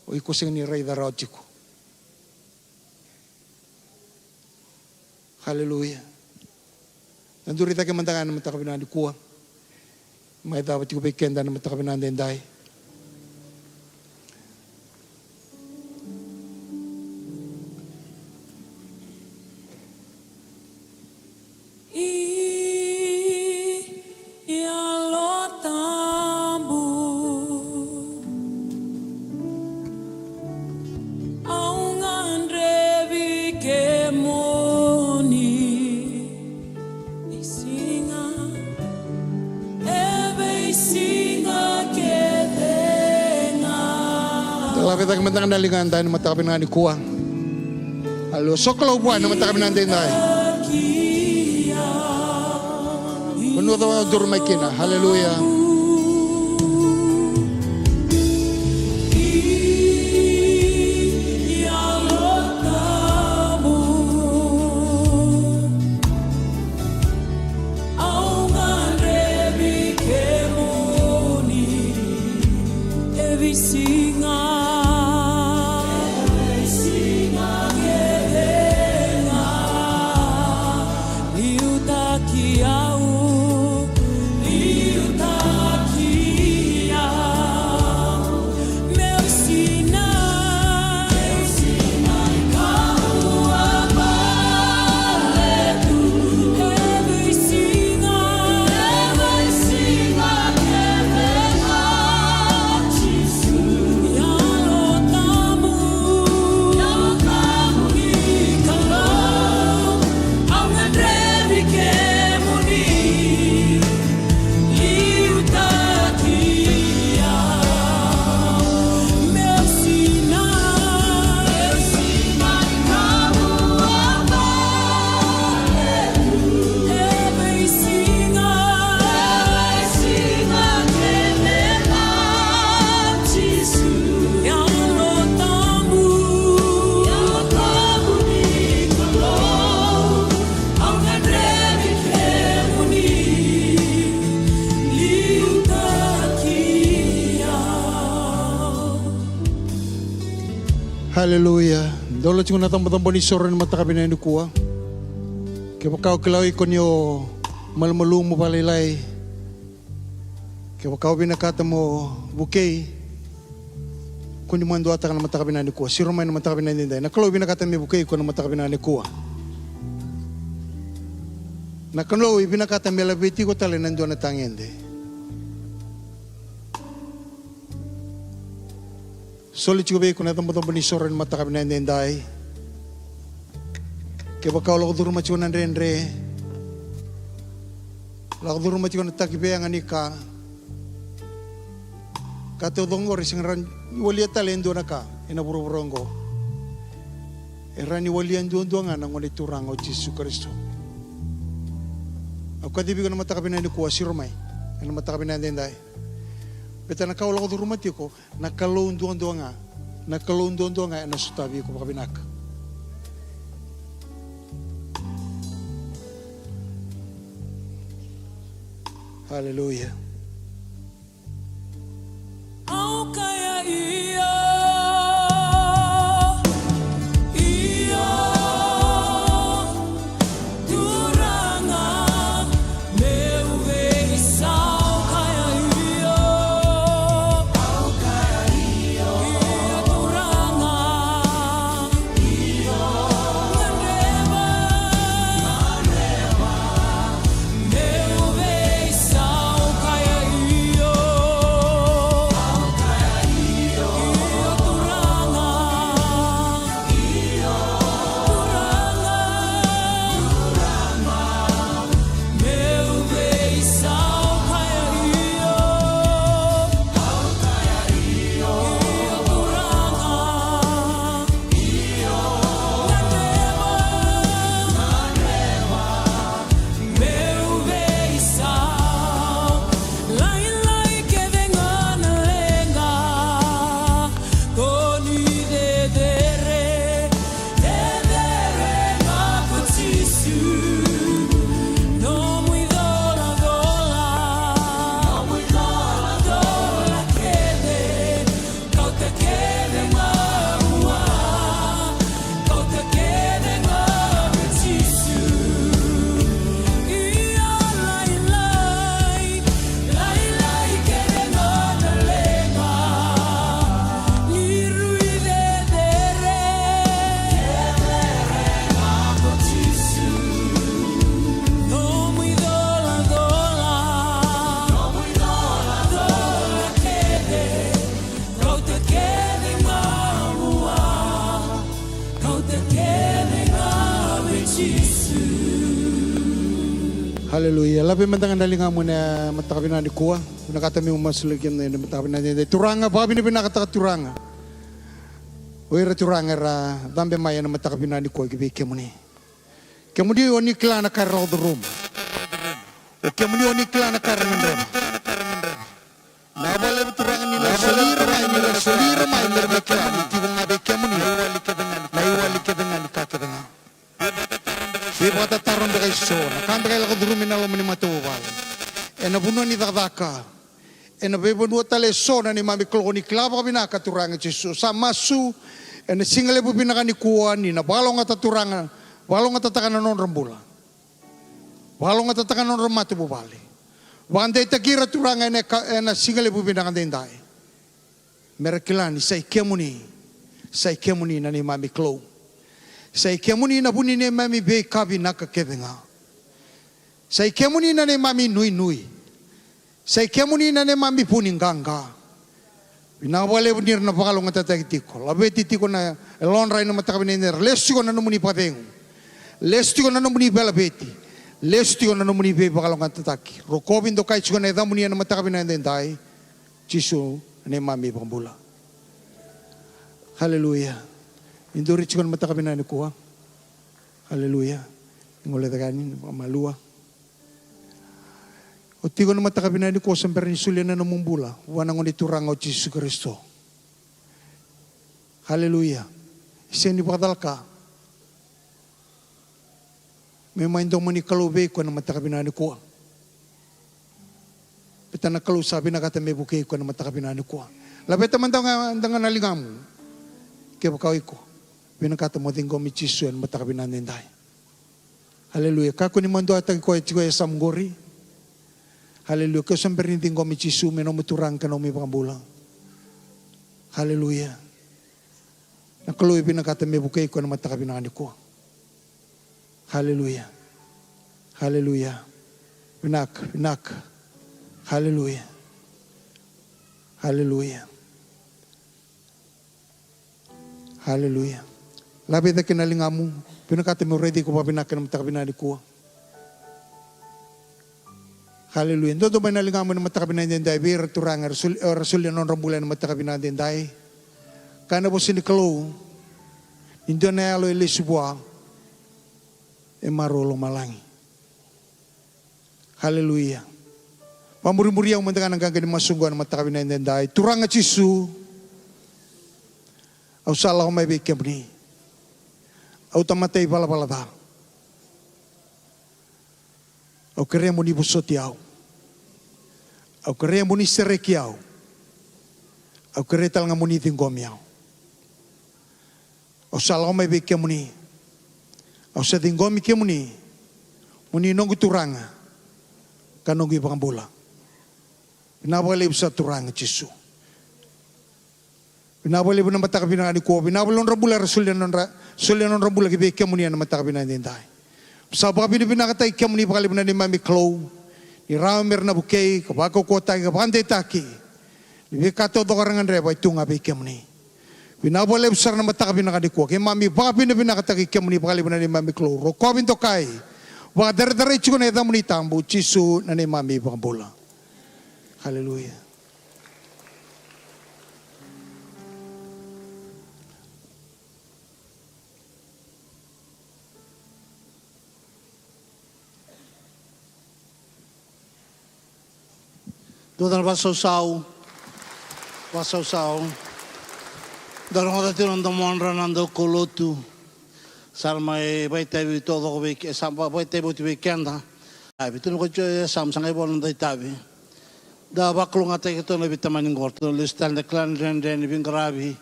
o ikusing ni Ray Darao chiko. Hallelujah. Nandurita ka mandangan na matakabinan di kuwa. May dapat ko bekenda na matakabinan din dahil. Lapit ang matang dalingan tayo na matakapin nga ni Kuwa. Alo, sokolaw buwan na matakapin natin tayo. Puno tayo durmay kina. Hallelujah. Hallelujah. Dolo chungo natang matambo ni soren matakabina ni Kuwa. Kaya kau kelawai konyo malmalung mo palilay. Kaya kau binakata mo bukay. Kundi mo ando ata ka na matakabina ni Kuwa. Siro may na matakabina ni Day. Nakalaw binakata mo bukay ko na matakabina ni Kuwa. Nakalaw binakata mo labiti ko tali nando na tangende. Soli chico be kuna tambo tambo ni soren matakab na nendai. Ke bakau lo duru machu nan renre. Lo duru machu na takibe ang anika. Kato dongo rising ran walia talendo na ka ina buru-burongo. Era ni walia ndundo nga nang wali turang o Jesu Kristo. Ako kadibi ko na matakab na ni Kuwa si Romay. Ina matakab na nendai. Beta nakau lo duru mati ko nakalon dondo nga na sutabi ko pakabinak. Hallelujah. Au kaya iyo duranga meuve isau kaya iyo au kaya iyo duranga iyo nganeva meuve isau kaya iyo Hallelujah. Labi mantangan dalingan mo na matakabina ni Kuwa. Pinakata mi umasuligyan na yun, matabi na yun. Turanga, babi na pinakata ka turanga. Uira turanga ra, dambe maya na matakabi na ni ko, gibi kemuni. Kemuni oni klana karro the room. O kemuni oni klana karro the room. Nabale turanga ni na solira mai nila klana, tibo ngabe kemuni. Naiwali ka dengan kakadengan. Bibo ta taron de sona, kanda kay lako durumi na lo mani matubal. Ena buno ni dakdaka. Ena bebo no tale sona ni mami kloni klaba binaka turanga Jesu sama su. Ena singale bu binaka ni kuan ni na balong ata turanga, balong ata takana non rembula. Balong ata takana non rematu bu bali. Wande takira turanga ena singale bu binaka dendai. Merekilani sai kemuni na ni mami klo. Sai kemuni na buni ne mami be kabi naka kebenga. Sai kemuni na ne mami nui. Sai kemuni na ne mami puninganga. Binawale bunir na bakalong tatakitiko. Labe titiko na elonrai na matakabiner. Lestiko na numuni patengu. Lestiko na numuni belabeti. Lestiko na numuni be bakalong tataki. Rokobin do kai chiko na edamuni na matakabiner dendai. Jisu ne mami pambula. Haleluya. Induri chiko na matakabiner ni kuha. Haleluya. Ngole tagani malua. O tigo na matakabina ni ko sampai ni sulia na namumbula. Wanang ni turang o Yesus Kristo. Haleluya. Isen ni bakal ka. May maindong mani kalube ko na matakabina ni ko. Pita na kalu sabi na kata may bukay ko na matakabina ni ko. Labet naman daw nga nalingamu. Kaya bakaway ko. Binakata mo tingko mi Yesus na matakabina ni Inday. Haleluya. Kako ni mando atag ko ya samgori. Haleluya. Kau sampai rinting kau micisu menomu turang kau mi pambulang. Haleluya. Nak keluar pinakata me bukai kau nama takabinaan ko. Haleluya. Haleluya. Pinak. Haleluya. Haleluya. Haleluya. Labi tak kenalingamu. Pinakata me ready ko papinak nama takabinaan ko. Haleluya. Todo ba nalingamu na matakabina din dahil bir turang rasul yan non rambulan na matakabina din dahil kana po sinikalo hindi na alo ilisubwa marolo malangi. Haleluya. Pamuri-muri ang mandakan ang gagawin masungguhan na matakabina din dahil turang at Yesu au salah ko may bigyan ni au tamatay pala-palata. Au queremos ni busotiao. Au queremos ni serekiao. Au queretal nga muni tingomiao. Au salau mai be kemuni. Au sa tingomi kemuni. Muni nongu turanga. Kanongu ibangambula. Pinabali sa turanga Jesu. Pinabali na matakabina ni ko. Pinabali on rabula rasulyan on rabula kibe kemuni na matakabina ni Inday. Sa baka pinakatay kaya muni pakali na ni Mami Chloe, ni Ramer na bukay, kapako ko tayo kapante taki, ni kato do karangan reba ito nga kaya muni. Pinabalik sar na matakabi na kaniko, kaya Mami baka pinakatay kaya muni pakali na ni Mami Chloe, rokobin to kay, baka dare-diretso ko na ito muni tambo, Jisu na ni Mami pakambula. Hallelujah. Doon basaw-saw. Dalam kata tiron damuan ranando kolotu. Salmai baitabi todo ko bek samba baitabi tu bekenda. Abi tu ko sam sangai bolon dai tabi. Da baklo ngata kito na bitamanin gorto listan de clan den bin grabi.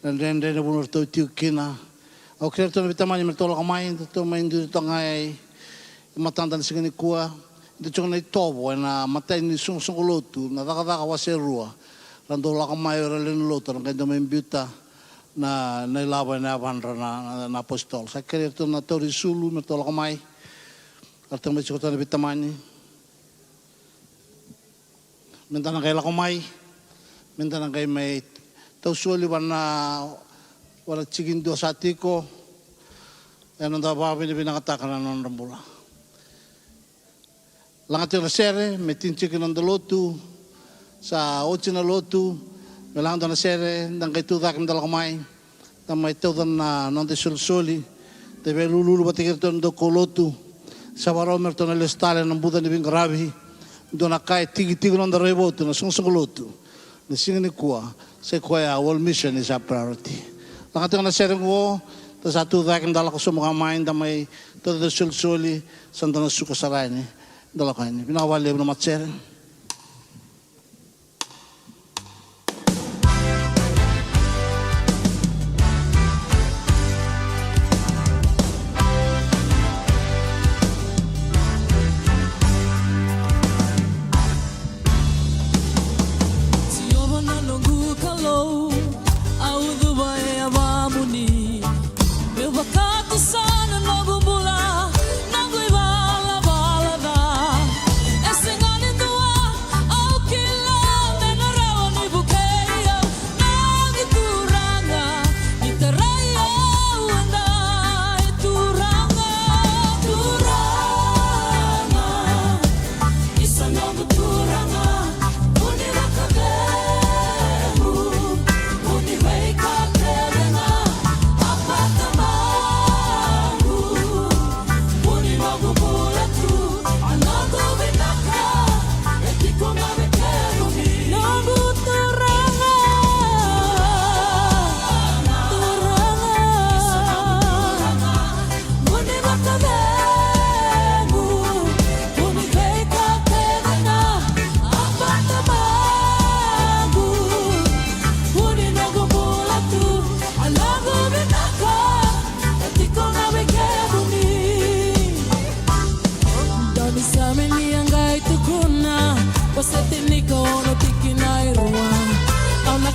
Den bunur to tiukina. Au kerto na bitamanin mertolo kamain to main du to ngai matandan singani kuah. Dito na itobo na matay ni sunglotu na daka waserua rando la kamayo len loto ng kendo membuta na nailaban na bandra na apostol sa kerto na tori sulu na tolo kamay artang may sikota na bitamani mentana kay la kamay mentana kay may tausuli na wala chigindo sa tiko ano da babi ni binakatakan na non rambula. Langat yung sere, may tinsikin ng dalotu, sa otina lotu melang dona sere dan kay tudak mdala kamay tamay tawdan na nonte sulsuli tebe lulu batikir ton do kolotu sa baromer ton elestale ng buda ni bingarabi dona kay tigi non da rebo tu na sungsunglotu na singani kuwa sa kuya world mission is a priority nakatong na sere ko ta sa tudak mdala ko sumaka main damay todo sulsuli sandana suka sarani dala kay ni pinawali na matsere. Você tem Nico no Tiki Nairua, ao na